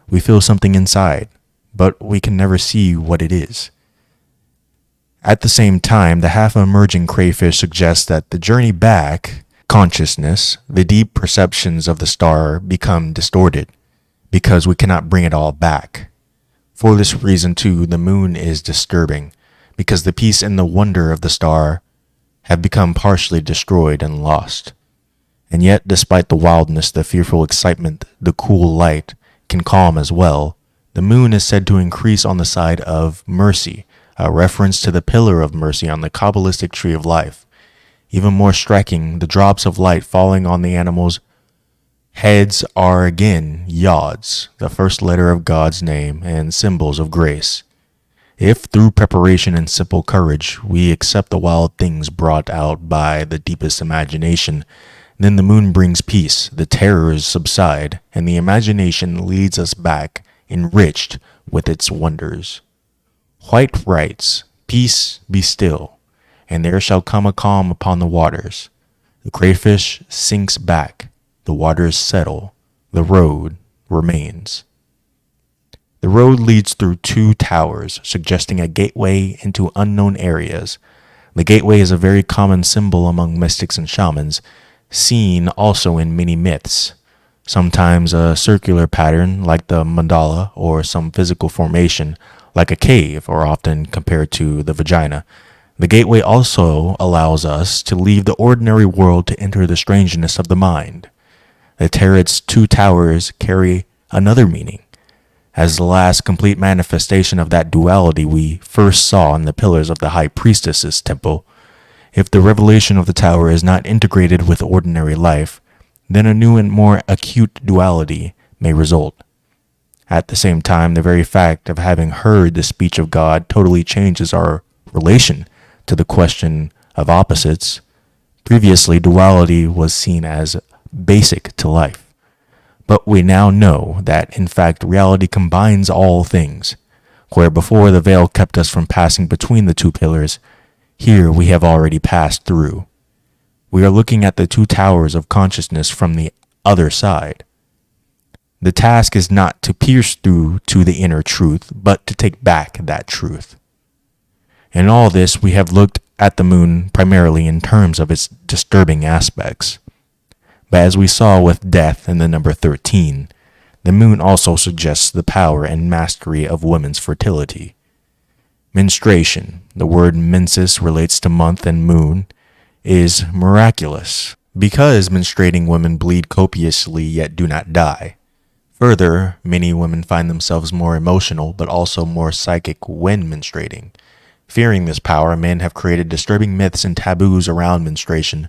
We feel something inside, but we can never see what it is. At the same time, the half-emerging crayfish suggests that the journey back, consciousness, the deep perceptions of the star become distorted, because we cannot bring it all back. For this reason, too, the moon is disturbing, because the peace and the wonder of the star have become partially destroyed and lost. And yet, despite the wildness, the fearful excitement, the cool light can calm as well. The moon is said to increase on the side of mercy, a reference to the pillar of mercy on the Kabbalistic tree of life. Even more striking, the drops of light falling on the animals' heads are again yods, the first letter of God's name and symbols of grace. If through preparation and simple courage we accept the wild things brought out by the deepest imagination, then the moon brings peace, the terrors subside, and the imagination leads us back, enriched with its wonders. White writes, "Peace, be still, and there shall come a calm upon the waters. The crayfish sinks back, the waters settle, the road remains." The road leads through 2 towers, suggesting a gateway into unknown areas. The gateway is a very common symbol among mystics and shamans, seen also in many myths. Sometimes a circular pattern like the mandala, or some physical formation like a cave, or often compared to the vagina. The gateway also allows us to leave the ordinary world to enter the strangeness of the mind. The tarot's 2 towers carry another meaning. As the last complete manifestation of that duality we first saw in the pillars of the high priestess's temple, if the revelation of the tower is not integrated with ordinary life, then a new and more acute duality may result. At the same time, the very fact of having heard the speech of God totally changes our relation to the question of opposites. Previously, duality was seen as basic to life. But we now know that, in fact, reality combines all things. Where before the veil kept us from passing between the two pillars, here we have already passed through. We are looking at the two towers of consciousness from the other side. The task is not to pierce through to the inner truth, but to take back that truth. In all this, we have looked at the moon primarily in terms of its disturbing aspects. But as we saw with death in the number 13, the moon also suggests the power and mastery of women's fertility. Menstruation, the word menses relates to month and moon, is miraculous, because menstruating women bleed copiously yet do not die. Further, many women find themselves more emotional but also more psychic when menstruating. Fearing this power, men have created disturbing myths and taboos around menstruation,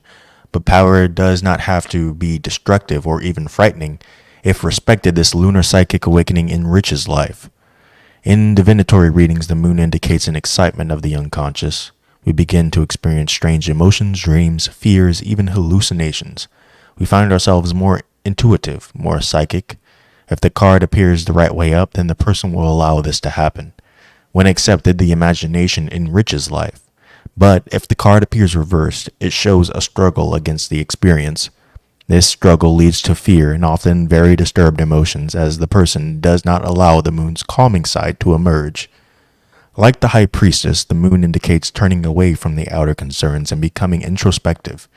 but power does not have to be destructive or even frightening. If respected, this lunar psychic awakening enriches life. In divinatory readings, the moon indicates an excitement of the unconscious. We begin to experience strange emotions, dreams, fears, even hallucinations. We find ourselves more intuitive, more psychic. If the card appears the right way up, then the person will allow this to happen. When accepted, the imagination enriches life. But if the card appears reversed, it shows a struggle against the experience. This struggle leads to fear and often very disturbed emotions, as the person does not allow the moon's calming side to emerge. Like the high priestess, the moon indicates turning away from the outer concerns and becoming introspective.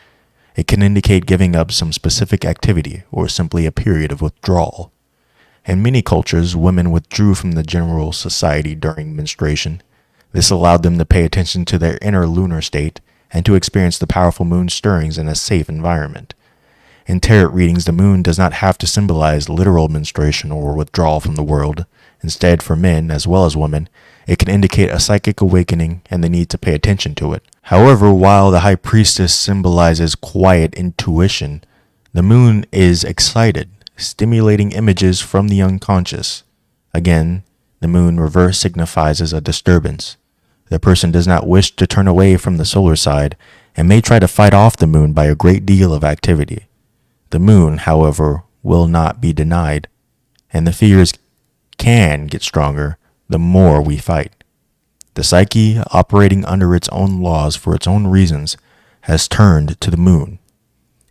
It can indicate giving up some specific activity or simply a period of withdrawal. In many cultures, women withdrew from the general society during menstruation. This allowed them to pay attention to their inner lunar state and to experience the powerful moon stirrings in a safe environment. In tarot readings, the moon does not have to symbolize literal menstruation or withdrawal from the world. Instead, for men as well as women, it can indicate a psychic awakening and the need to pay attention to it. However, while the high priestess symbolizes quiet intuition, the moon is excited, stimulating images from the unconscious. Again, the moon reverse signifies a disturbance. The person does not wish to turn away from the solar side and may try to fight off the moon by a great deal of activity. The moon, however, will not be denied, and the fears can get stronger the more we fight. The psyche, operating under its own laws for its own reasons, has turned to the moon.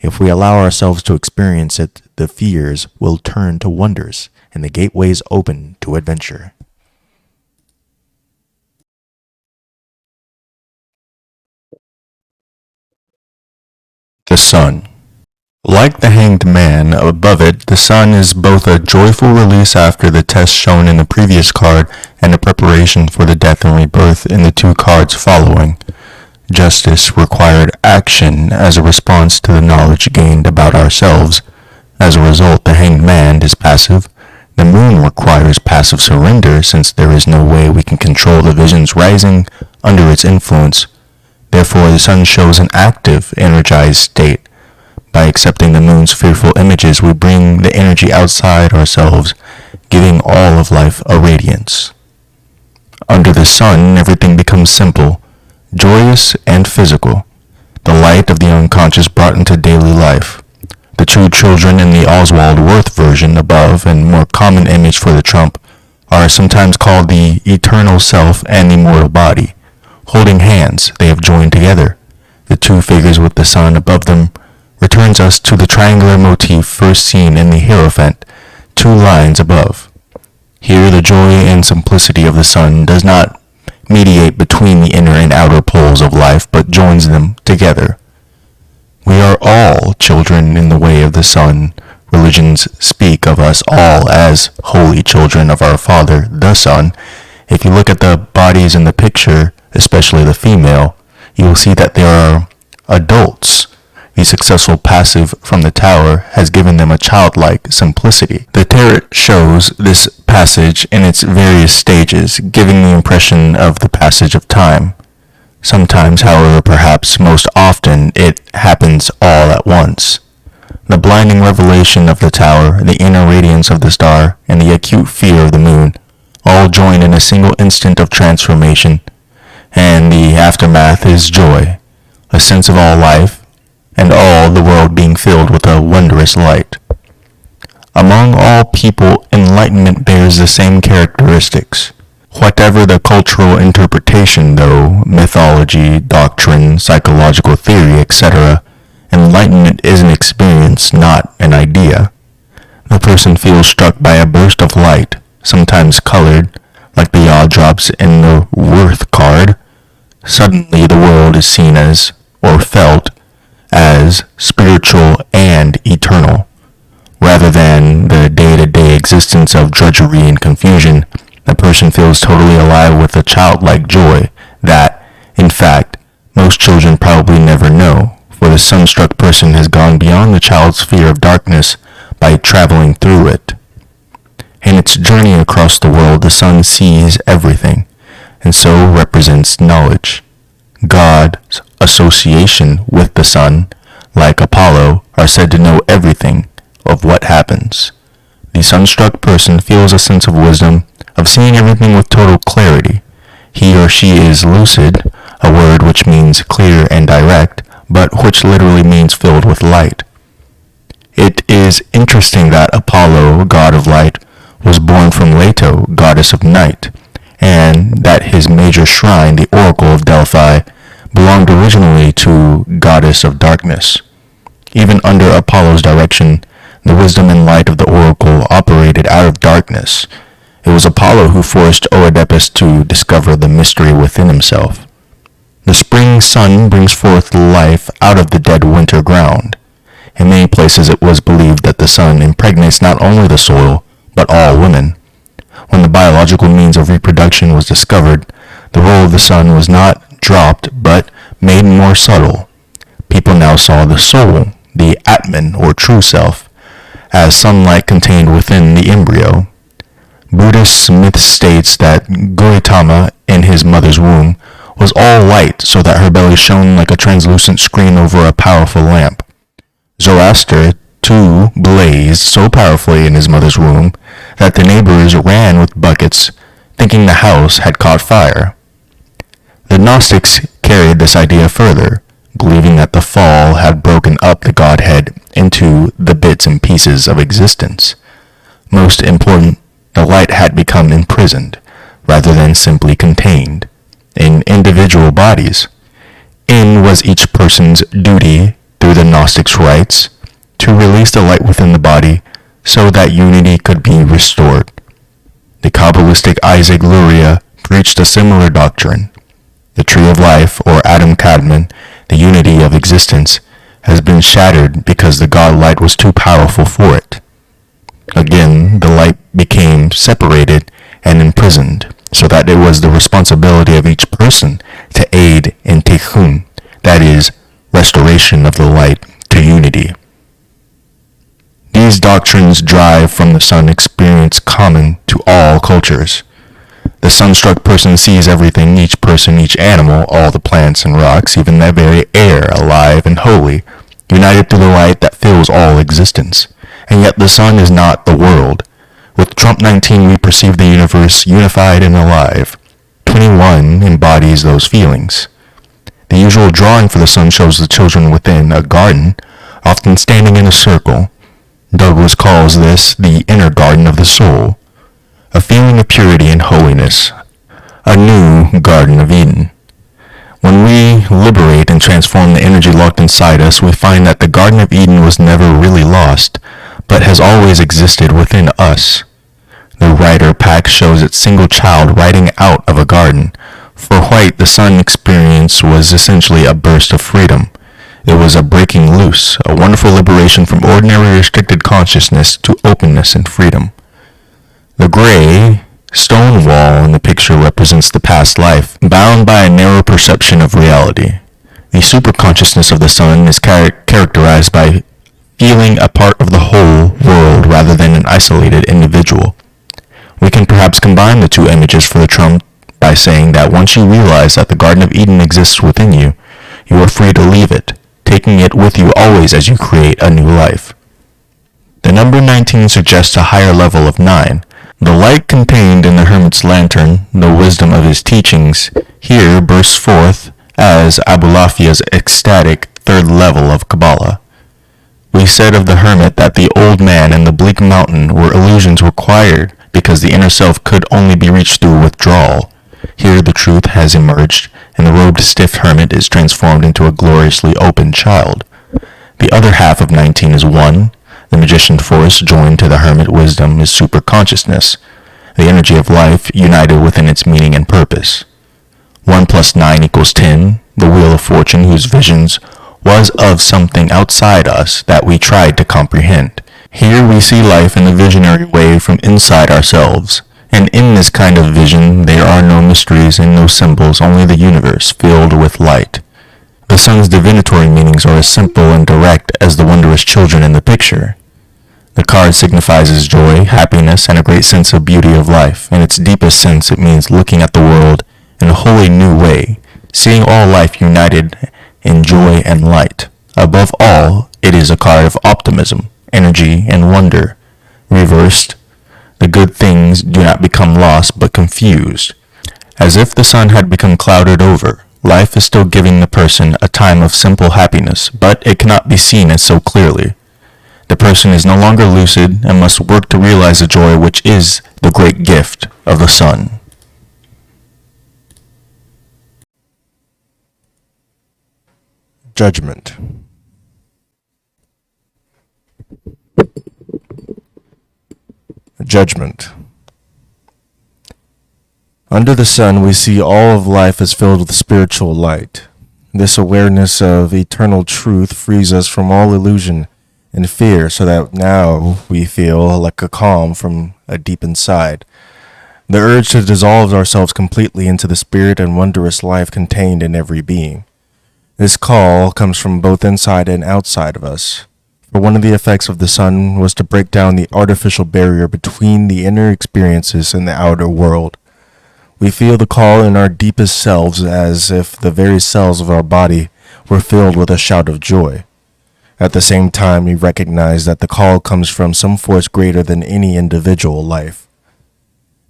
If we allow ourselves to experience it, the fears will turn to wonders, and the gateways open to adventure. The sun. Like the hanged man, above it, the sun is both a joyful release after the test shown in the previous card and a preparation for the death and rebirth in the two cards following. Justice required action as a response to the knowledge gained about ourselves. As a result, the hanged man is passive. The moon requires passive surrender since there is no way we can control the visions rising under its influence. Therefore, the sun shows an active, energized state. By accepting the moon's fearful images, we bring the energy outside ourselves, giving all of life a radiance. Under the sun, everything becomes simple, joyous, and physical. The light of the unconscious brought into daily life. The two children in the Oswald Worth version above, and more common image for the trump, are sometimes called the eternal self and immortal body. Holding hands, they have joined together. The two figures with the sun above them returns us to the triangular motif first seen in the Hierophant, 2 lines above. Here the joy and simplicity of the sun does not mediate between the inner and outer poles of life, but joins them together. We are all children in the way of the sun. Religions speak of us all as holy children of our Father, the Sun. If you look at the bodies in the picture, especially the female, you will see that there are adults The successful passage from the tower has given them a childlike simplicity. The tarot shows this passage in its various stages, giving the impression of the passage of time. Sometimes, however, perhaps most often, it happens all at once. The blinding revelation of the tower, the inner radiance of the star, and the acute fear of the moon all join in a single instant of transformation, and the aftermath is joy, a sense of all life, and all the world being filled with a wondrous light. Among all people, enlightenment bears the same characteristics. Whatever the cultural interpretation, though, mythology, doctrine, psychological theory, etc., enlightenment is an experience, not an idea. The person feels struck by a burst of light, sometimes colored, like the yaw drops in the worth card. Suddenly the world is seen as, or felt as, spiritual and eternal. Rather than the day-to-day existence of drudgery and confusion, the person feels totally alive with a childlike joy that, in fact, most children probably never know, for the sun-struck person has gone beyond the child's fear of darkness by traveling through it. In its journey across the world, the sun sees everything, and so represents knowledge. God's association with the sun, like Apollo, are said to know everything of what happens. The sun-struck person feels a sense of wisdom, of seeing everything with total clarity. He or she is lucid, a word which means clear and direct, but which literally means filled with light. It is interesting that Apollo, god of light, was born from Leto, goddess of night, and that his major shrine, the Oracle of Delphi, belonged originally to goddess of darkness. Even under Apollo's direction, the wisdom and light of the oracle operated out of darkness. It was Apollo who forced Oedipus to discover the mystery within himself. The spring sun brings forth life out of the dead winter ground. In many places it was believed that the sun impregnates not only the soil, but all women. When the biological means of reproduction was discovered, the role of the sun was not dropped, but made more subtle. People now saw the soul, the Atman or true self, as sunlight contained within the embryo. Buddhist myth states that Gautama in his mother's womb was all light so that her belly shone like a translucent screen over a powerful lamp. Zoroaster, too, blazed so powerfully in his mother's womb that the neighbors ran with buckets, thinking the house had caught fire. The Gnostics carried this idea further, believing that the fall had broken up the Godhead into the bits and pieces of existence. Most important, the light had become imprisoned, rather than simply contained, in individual bodies. In was each person's duty, through the Gnostics' rites, to release the light within the body so that unity could be restored. The Kabbalistic Isaac Luria preached a similar doctrine. The tree of life, or Adam Kadmon, the unity of existence, has been shattered because the God light was too powerful for it. Again, the light became separated and imprisoned, so that it was the responsibility of each person to aid in tikkun, that is, restoration of the light to unity. These doctrines derive from the sun experience common to all cultures. The sun-struck person sees everything, each person, each animal, all the plants and rocks, even the very air, alive and holy, united through the light that fills all existence. And yet the sun is not the world. With Trump 19 we perceive the universe unified and alive. 21 embodies those feelings. The usual drawing for the sun shows the children within a garden, often standing in a circle. Douglas calls this the inner garden of the soul, a feeling of purity and holiness, a new Garden of Eden. When we liberate and transform the energy locked inside us, we find that the Garden of Eden was never really lost, but has always existed within us. The rider pack shows its single child riding out of a garden. For White, the sun experience was essentially a burst of freedom. It was a breaking loose, a wonderful liberation from ordinary restricted consciousness to openness and freedom. The gray stone wall in the picture represents the past life, bound by a narrow perception of reality. The superconsciousness of the Son is characterized by feeling a part of the whole world rather than an isolated individual. We can perhaps combine the two images for the trump by saying that once you realize that the Garden of Eden exists within you, you are free to leave it, taking it with you always as you create a new life. The number 19 suggests a higher level of 9. The light contained in the hermit's lantern, the wisdom of his teachings, here bursts forth as Abulafia's ecstatic third level of Kabbalah. We said of the hermit that the old man and the bleak mountain were illusions required because the inner self could only be reached through withdrawal. Here the truth has emerged, and the robed stiff hermit is transformed into a gloriously open child. The other half of 19 is 1. The magician force joined to the hermit wisdom is superconsciousness, the energy of life united within its meaning and purpose. 1 plus 9 equals 10, the wheel of fortune whose visions was of something outside us that we tried to comprehend. Here we see life in a visionary way from inside ourselves, and in this kind of vision there are no mysteries and no symbols, only the universe filled with light. The sun's divinatory meanings are as simple and direct as the wondrous children in the picture. The card signifies joy, happiness, and a great sense of beauty of life. In its deepest sense, it means looking at the world in a wholly new way, seeing all life united in joy and light. Above all, it is a card of optimism, energy, and wonder. Reversed, the good things do not become lost but confused. As if the sun had become clouded over, life is still giving the person a time of simple happiness, but it cannot be seen as so clearly. The person is no longer lucid and must work to realize the joy which is the great gift of the sun. Judgment. Judgment. Under the sun, we see all of life as filled with spiritual light. This awareness of eternal truth frees us from all illusion and fear, so that now we feel like a calm from a deep inside. The urge to dissolve ourselves completely into the spirit and wondrous life contained in every being. This call comes from both inside and outside of us. For one of the effects of the sun was to break down the artificial barrier between the inner experiences and the outer world. We feel the call in our deepest selves as if the very cells of our body were filled with a shout of joy. At the same time, we recognize that the call comes from some force greater than any individual life.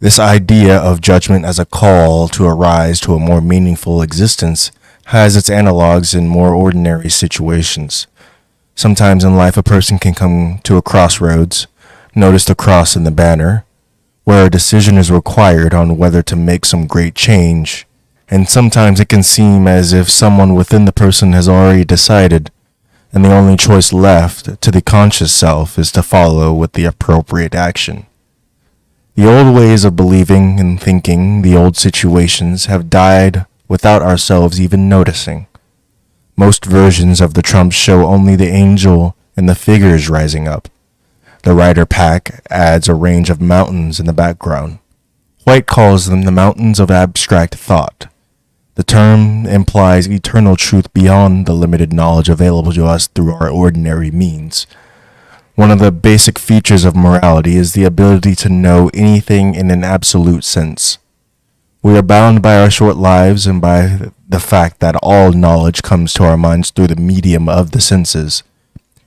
This idea of judgment as a call to arise to a more meaningful existence has its analogs in more ordinary situations. Sometimes in life a person can come to a crossroads, notice the cross in the banner, where a decision is required on whether to make some great change, and sometimes it can seem as if someone within the person has already decided, and the only choice left to the conscious self is to follow with the appropriate action. The old ways of believing and thinking, the old situations, have died without ourselves even noticing. Most versions of the trump show only the angel and the figures rising up. The rider pack adds a range of mountains in the background. White calls them the mountains of abstract thought. The term implies eternal truth beyond the limited knowledge available to us through our ordinary means. One of the basic features of morality is the ability to know anything in an absolute sense. We are bound by our short lives and by the fact that all knowledge comes to our minds through the medium of the senses.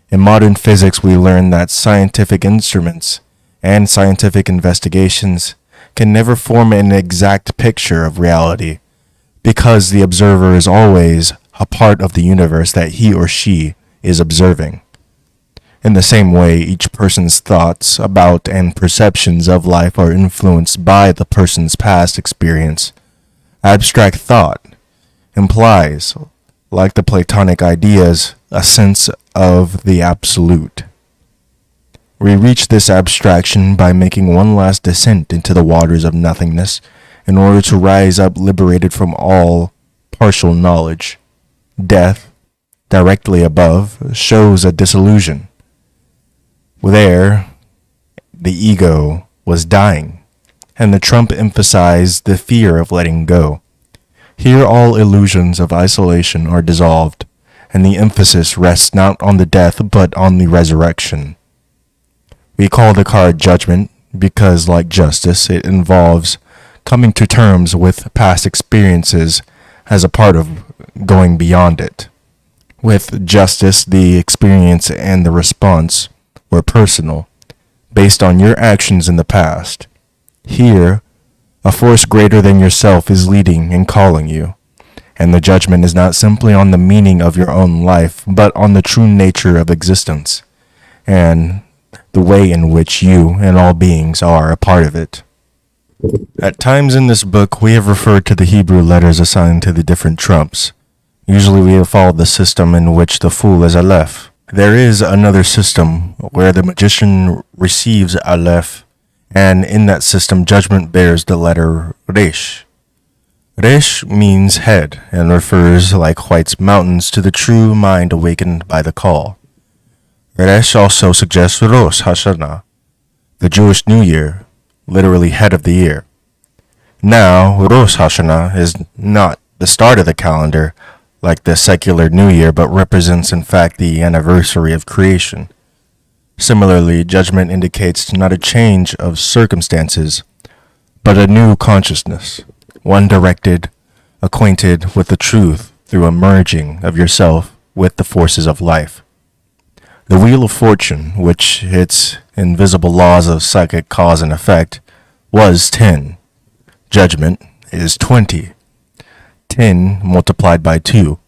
In modern physics, we learn that scientific instruments and scientific investigations can never form an exact picture of reality, because the observer is always a part of the universe that he or she is observing. In the same way, each person's thoughts about and perceptions of life are influenced by the person's past experience. Abstract thought implies, like the Platonic ideas, a sense of the absolute. We reach this abstraction by making one last descent into the waters of nothingness in order to rise up liberated from all partial knowledge. Death, directly above, shows a disillusion. There, the ego was dying, and the trump emphasized the fear of letting go. Here all illusions of isolation are dissolved, and the emphasis rests not on the death but on the resurrection. We call the card Judgment because, like justice, it involves coming to terms with past experiences as a part of going beyond it. With justice, the experience and the response were personal, based on your actions in the past. Here, a force greater than yourself is leading and calling you, and the judgment is not simply on the meaning of your own life, but on the true nature of existence, and the way in which you and all beings are a part of it. At times in this book, we have referred to the Hebrew letters assigned to the different trumps. Usually we have followed the system in which the fool is Aleph. There is another system where the magician receives Aleph, and in that system judgment bears the letter Resh. Resh means head and refers, like White's mountains, to the true mind awakened by the call. Resh also suggests Rosh Hashanah, the Jewish New Year, literally head of the year. Now, Rosh Hashanah is not the start of the calendar, like the secular New Year, but represents in fact the anniversary of creation. Similarly, judgment indicates not a change of circumstances, but a new consciousness, one directed, acquainted with the truth through a merging of yourself with the forces of life. The Wheel of Fortune, which its invisible laws of psychic cause and effect, was 10. Judgment is 20. 10 multiplied by 2.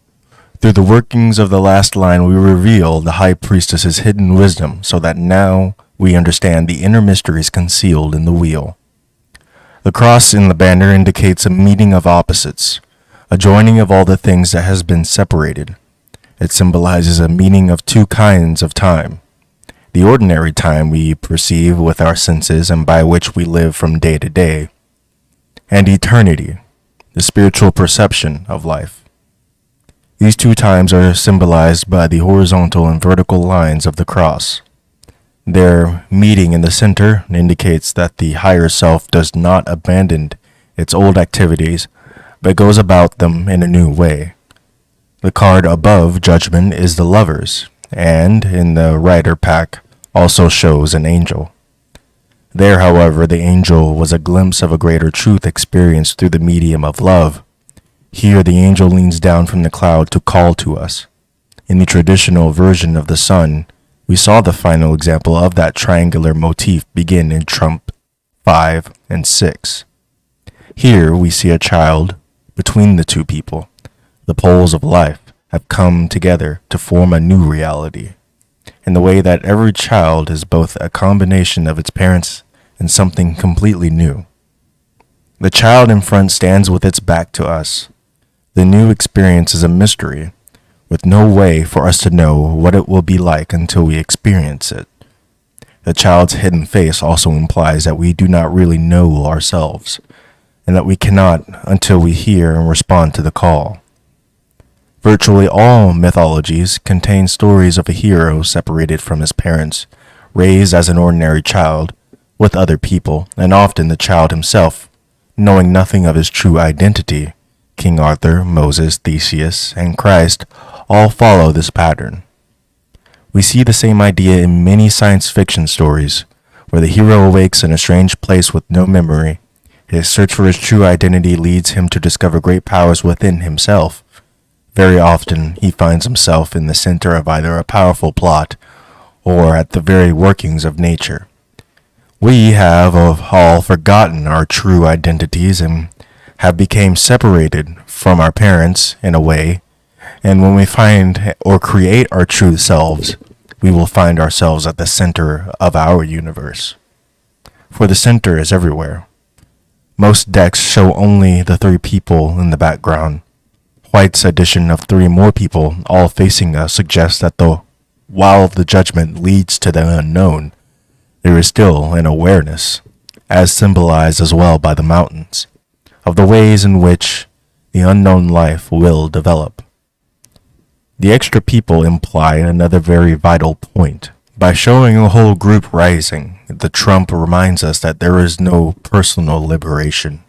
Through the workings of the last line, we reveal the High Priestess's hidden wisdom, so that now we understand the inner mysteries concealed in the wheel. The cross in the banner indicates a meeting of opposites, a joining of all the things that has been separated. It symbolizes a meeting of two kinds of time. The ordinary time we perceive with our senses and by which we live from day to day, and eternity, the spiritual perception of life. These two times are symbolized by the horizontal and vertical lines of the cross. Their meeting in the center indicates that the higher self does not abandon its old activities, but goes about them in a new way. The card above Judgment is the Lovers, and in the Rider pack also shows an angel. There, however, the angel was a glimpse of a greater truth experienced through the medium of love. Here the angel leans down from the cloud to call to us. In the traditional version of the sun, we saw the final example of that triangular motif begin in Trump 5 and 6. Here we see a child between the two people. The poles of life have come together to form a new reality, in the way that every child is both a combination of its parents and something completely new. The child in front stands with its back to us. The new experience is a mystery, with no way for us to know what it will be like until we experience it. The child's hidden face also implies that we do not really know ourselves, and that we cannot until we hear and respond to the call. Virtually all mythologies contain stories of a hero separated from his parents, raised as an ordinary child with other people, and often the child himself, knowing nothing of his true identity. King Arthur, Moses, Theseus, and Christ all follow this pattern. We see the same idea in many science fiction stories, where the hero awakes in a strange place with no memory. His search for his true identity leads him to discover great powers within himself. Very often, he finds himself in the center of either a powerful plot or at the very workings of nature. We have all forgotten our true identities and have become separated from our parents in a way, and when we find or create our true selves, we will find ourselves at the center of our universe. For the center is everywhere. Most decks show only the 3 people in the background. White's addition of 3 more people all facing us suggests that while the judgment leads to the unknown, there is still an awareness, as symbolized as well by the mountains, of the ways in which the unknown life will develop. The extra people imply another very vital point. By showing a whole group rising, the trump reminds us that there is no personal liberation.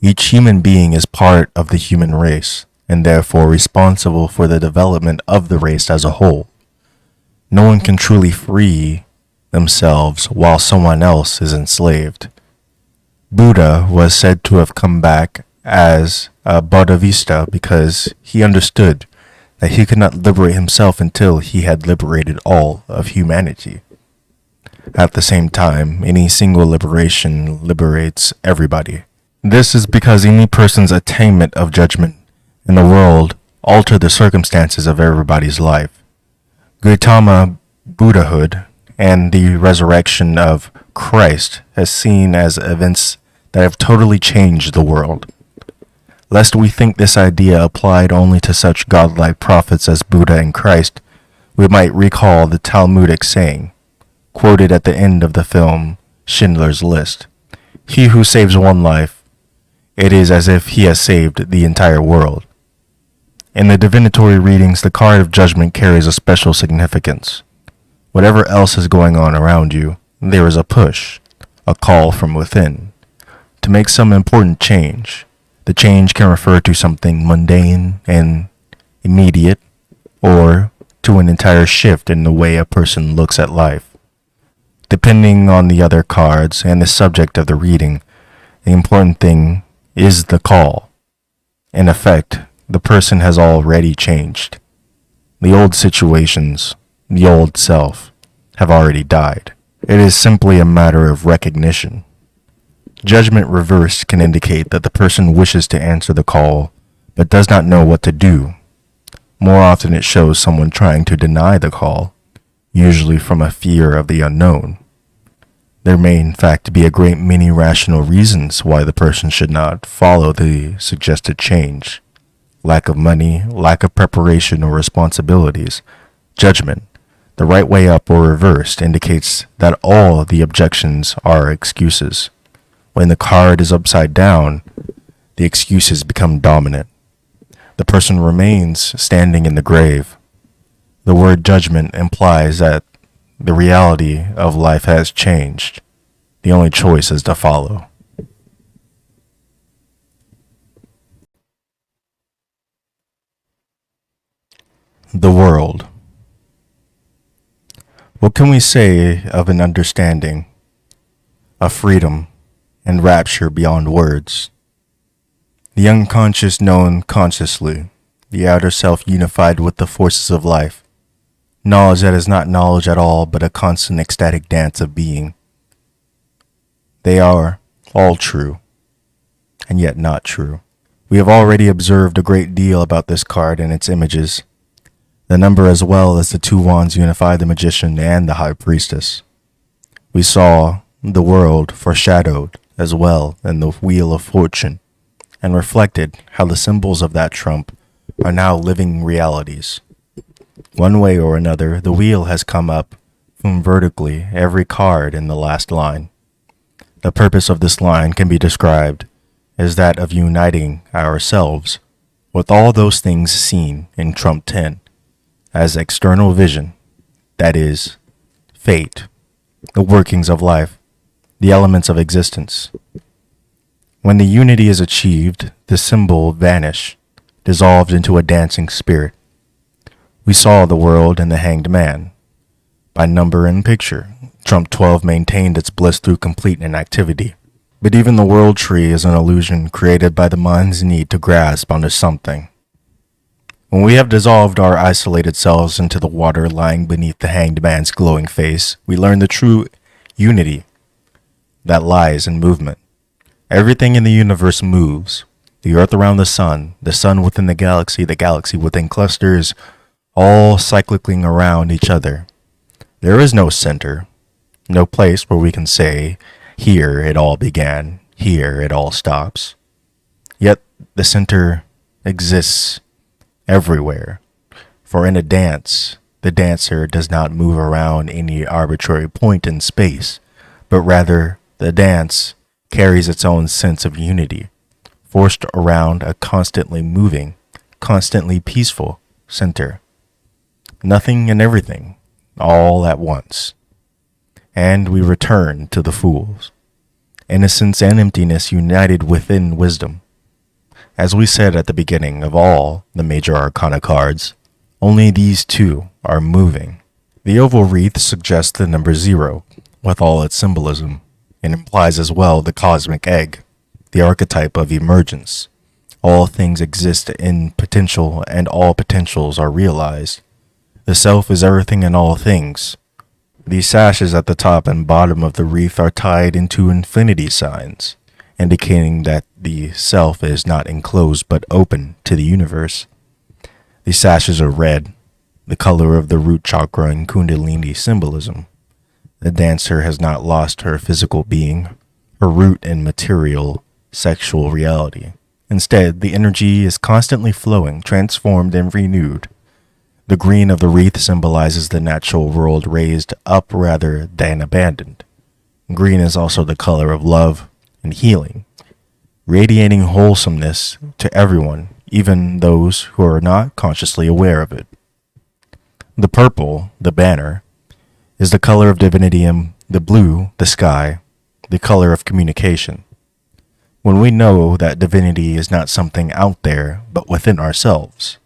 Each human being is part of the human race, and therefore responsible for the development of the race as a whole. No one can truly free themselves while someone else is enslaved. Buddha was said to have come back as a Bodhisattva because he understood that he could not liberate himself until he had liberated all of humanity. At the same time, any single liberation liberates everybody. This is because any person's attainment of judgment in the world alter the circumstances of everybody's life. Gautama Buddhahood and the resurrection of Christ is seen as events that have totally changed the world. Lest we think this idea applied only to such godlike prophets as Buddha and Christ, we might recall the Talmudic saying, quoted at the end of the film Schindler's List, "He who saves one life, it is as if he has saved the entire world." In the divinatory readings, the card of judgment carries a special significance. Whatever else is going on around you, there is a push, a call from within, to make some important change. The change can refer to something mundane and immediate, or to an entire shift in the way a person looks at life. Depending on the other cards and the subject of the reading, the important thing is the call. In effect, the person has already changed. The old situations, the old self, have already died. It is simply a matter of recognition. Judgment reversed can indicate that the person wishes to answer the call, but does not know what to do. More often it shows someone trying to deny the call, usually from a fear of the unknown. There may in fact be a great many rational reasons why the person should not follow the suggested change. Lack of money, lack of preparation or responsibilities, judgment, the right way up or reversed, indicates that all the objections are excuses. When the card is upside down, the excuses become dominant. The person remains standing in the grave. The word judgment implies that the reality of life has changed. The only choice is to follow. The world. What can we say of an understanding, a freedom, and rapture beyond words? The unconscious known consciously, the outer self unified with the forces of life, knowledge that is not knowledge at all but a constant ecstatic dance of being. They are all true, and yet not true. We have already observed a great deal about this card and its images. The number as well as the two wands unify the magician and the high priestess. We saw the world foreshadowed as well in the wheel of fortune, and reflected how the symbols of that trump are now living realities. One way or another, the wheel has come up from vertically every card in the last line. The purpose of this line can be described as that of uniting ourselves with all those things seen in Trump 10 as external vision, that is, fate, the workings of life, the elements of existence. When the unity is achieved, the symbol vanished, dissolved into a dancing spirit. We saw the world and the hanged man. By number and picture, Trump 12 maintained its bliss through complete inactivity. But even the world tree is an illusion created by the mind's need to grasp onto something. When we have dissolved our isolated selves into the water lying beneath the hanged man's glowing face, we learn the true unity that lies in movement. Everything in the universe moves. The earth around the sun within the galaxy within clusters, all cycling around each other. There is no center, no place where we can say, here it all began, here it all stops. Yet the center exists everywhere. For in a dance, the dancer does not move around any arbitrary point in space, but rather the dance carries its own sense of unity, forced around a constantly moving, constantly peaceful center. Nothing and everything, all at once. And we return to the fools. innocence and emptiness united within wisdom. As we said at the beginning of all the major arcana cards, only these two are moving. The oval wreath suggests the number 0, with all its symbolism. It implies as well the cosmic egg, the archetype of emergence. All things exist in potential, and all potentials are realized. The self is everything and all things. These sashes at the top and bottom of the wreath are tied into infinity signs, indicating that the self is not enclosed but open to the universe. These sashes are red, the color of the root chakra and kundalini symbolism. The dancer has not lost her physical being, her root in material, sexual reality. Instead, the energy is constantly flowing, transformed and renewed. The green of the wreath symbolizes the natural world raised up rather than abandoned. Green is also the color of love and healing, radiating wholesomeness to everyone, even those who are not consciously aware of it. The purple, the banner, is the color of divinity, and the blue, the sky, the color of communication. When we know that divinity is not something out there, but within ourselves,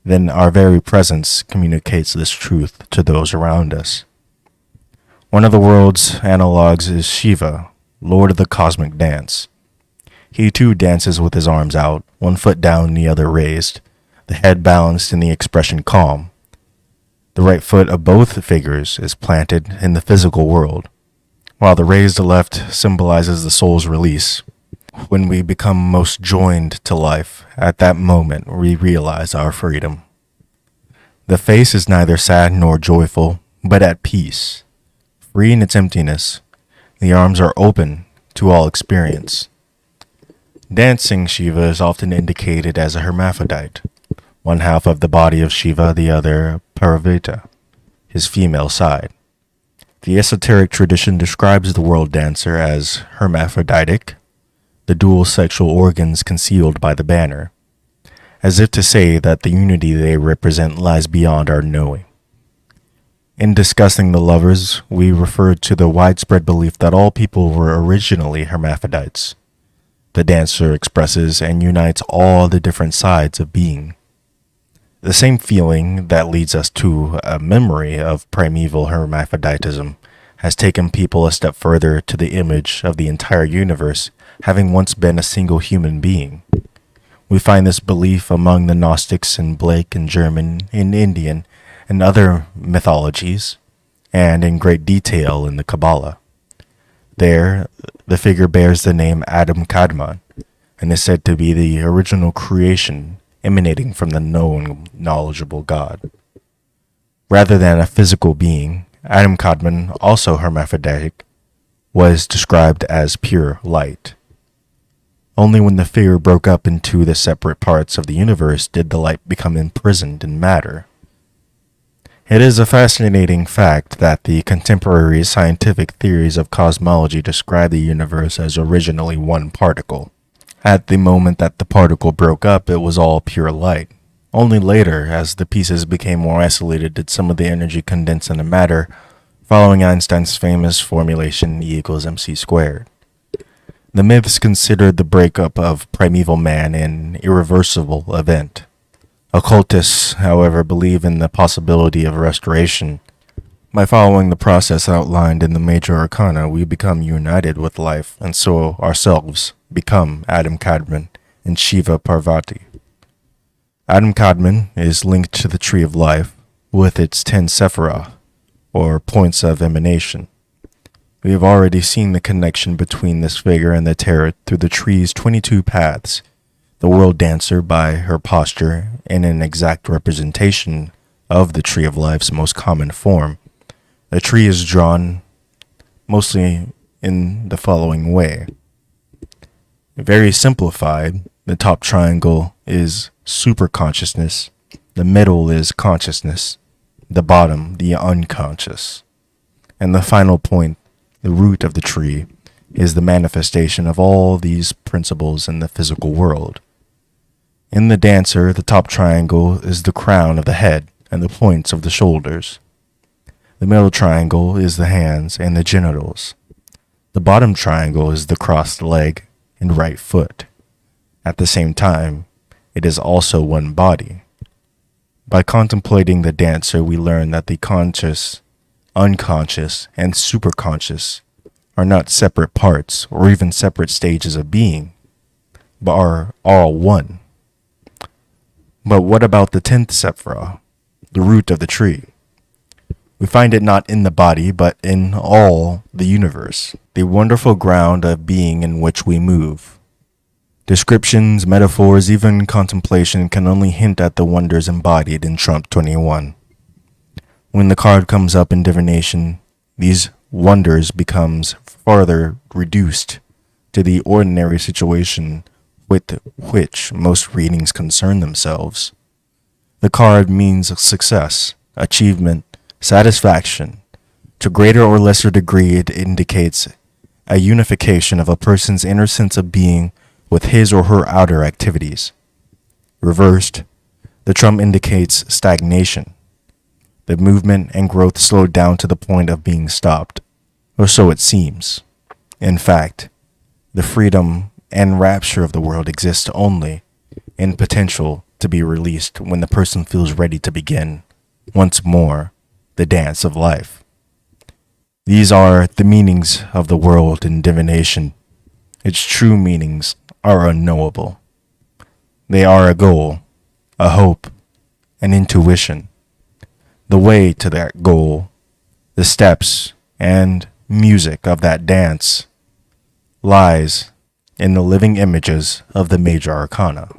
then our very presence communicates this truth to those around us. One of the world's analogs is Shiva, Lord of the cosmic dance. He too dances with his arms out, one foot down, the other raised, the head balanced and the expression calm. The right foot of both figures is planted in the physical world, while the raised left symbolizes the soul's release. When we become most joined to life, at that moment we realize our freedom. The face is neither sad nor joyful, but at peace. Free in its emptiness, the arms are open to all experience. Dancing Shiva is often indicated as a hermaphrodite, one half of the body of Shiva, the other Parvati, his female side. The esoteric tradition describes the world dancer as hermaphroditic, the dual sexual organs concealed by the banner, as if to say that the unity they represent lies beyond our knowing. In discussing the lovers, we referred to the widespread belief that all people were originally hermaphrodites. The dancer expresses and unites all the different sides of being. The same feeling that leads us to a memory of primeval hermaphroditism has taken people a step further to the image of the entire universe having once been a single human being. We find this belief among the Gnostics in Blake and German, in Indian, and other mythologies, and in great detail in the Kabbalah. There, the figure bears the name Adam Kadmon, and is said to be the original creation emanating from the known, knowledgeable God. Rather than a physical being, Adam Kadmon, also hermaphroditic, was described as pure light. Only when the figure broke up into the separate parts of the universe did the light become imprisoned in matter. It is a fascinating fact that the contemporary scientific theories of cosmology describe the universe as originally one particle. At the moment that the particle broke up, it was all pure light. Only later, as the pieces became more isolated, did some of the energy condense into matter, following Einstein's famous formulation E=mc². The myths considered the breakup of primeval man an irreversible event. Occultists, however, believe in the possibility of restoration. By following the process outlined in the major arcana, we become united with life, and so ourselves become Adam Kadmon and Shiva Parvati. Adam Kadmon is linked to the Tree of Life with its 10 Sephiroth, or points of emanation. We have already seen the connection between this figure and the tarot through the tree's 22 paths, the world dancer by her posture in an exact representation of the Tree of Life's most common form. The tree is drawn mostly in the following way. Very simplified, the top triangle is superconsciousness, the middle is consciousness, the bottom, the unconscious, and the final point, the root of the tree, is the manifestation of all these principles in the physical world. In the dancer, the top triangle is the crown of the head and the points of the shoulders. The middle triangle is the hands and the genitals. The bottom triangle is the crossed leg and right foot. At the same time, it is also one body. By contemplating the dancer, we learn that the conscious, unconscious, and superconscious are not separate parts or even separate stages of being, but are all one. But what about the 10th sephra, the root of the tree? We find it not in the body, but in all the universe, the wonderful ground of being in which we move. Descriptions, metaphors, even contemplation can only hint at the wonders embodied in Trump 21. When the card comes up in divination, these wonders becomes further reduced to the ordinary situation with which most readings concern themselves. The card means success, achievement, satisfaction. To greater or lesser degree, it indicates a unification of a person's inner sense of being with his or her outer activities. Reversed, the trump indicates stagnation. The movement and growth slowed down to the point of being stopped, or so it seems. In fact, the freedom and rapture of the world exists only in potential to be released when the person feels ready to begin, once more, the dance of life. These are the meanings of the world in divination. Its true meanings are unknowable. They are a goal, a hope, an intuition. The way to that goal, the steps and music of that dance lies in the living images of the major arcana.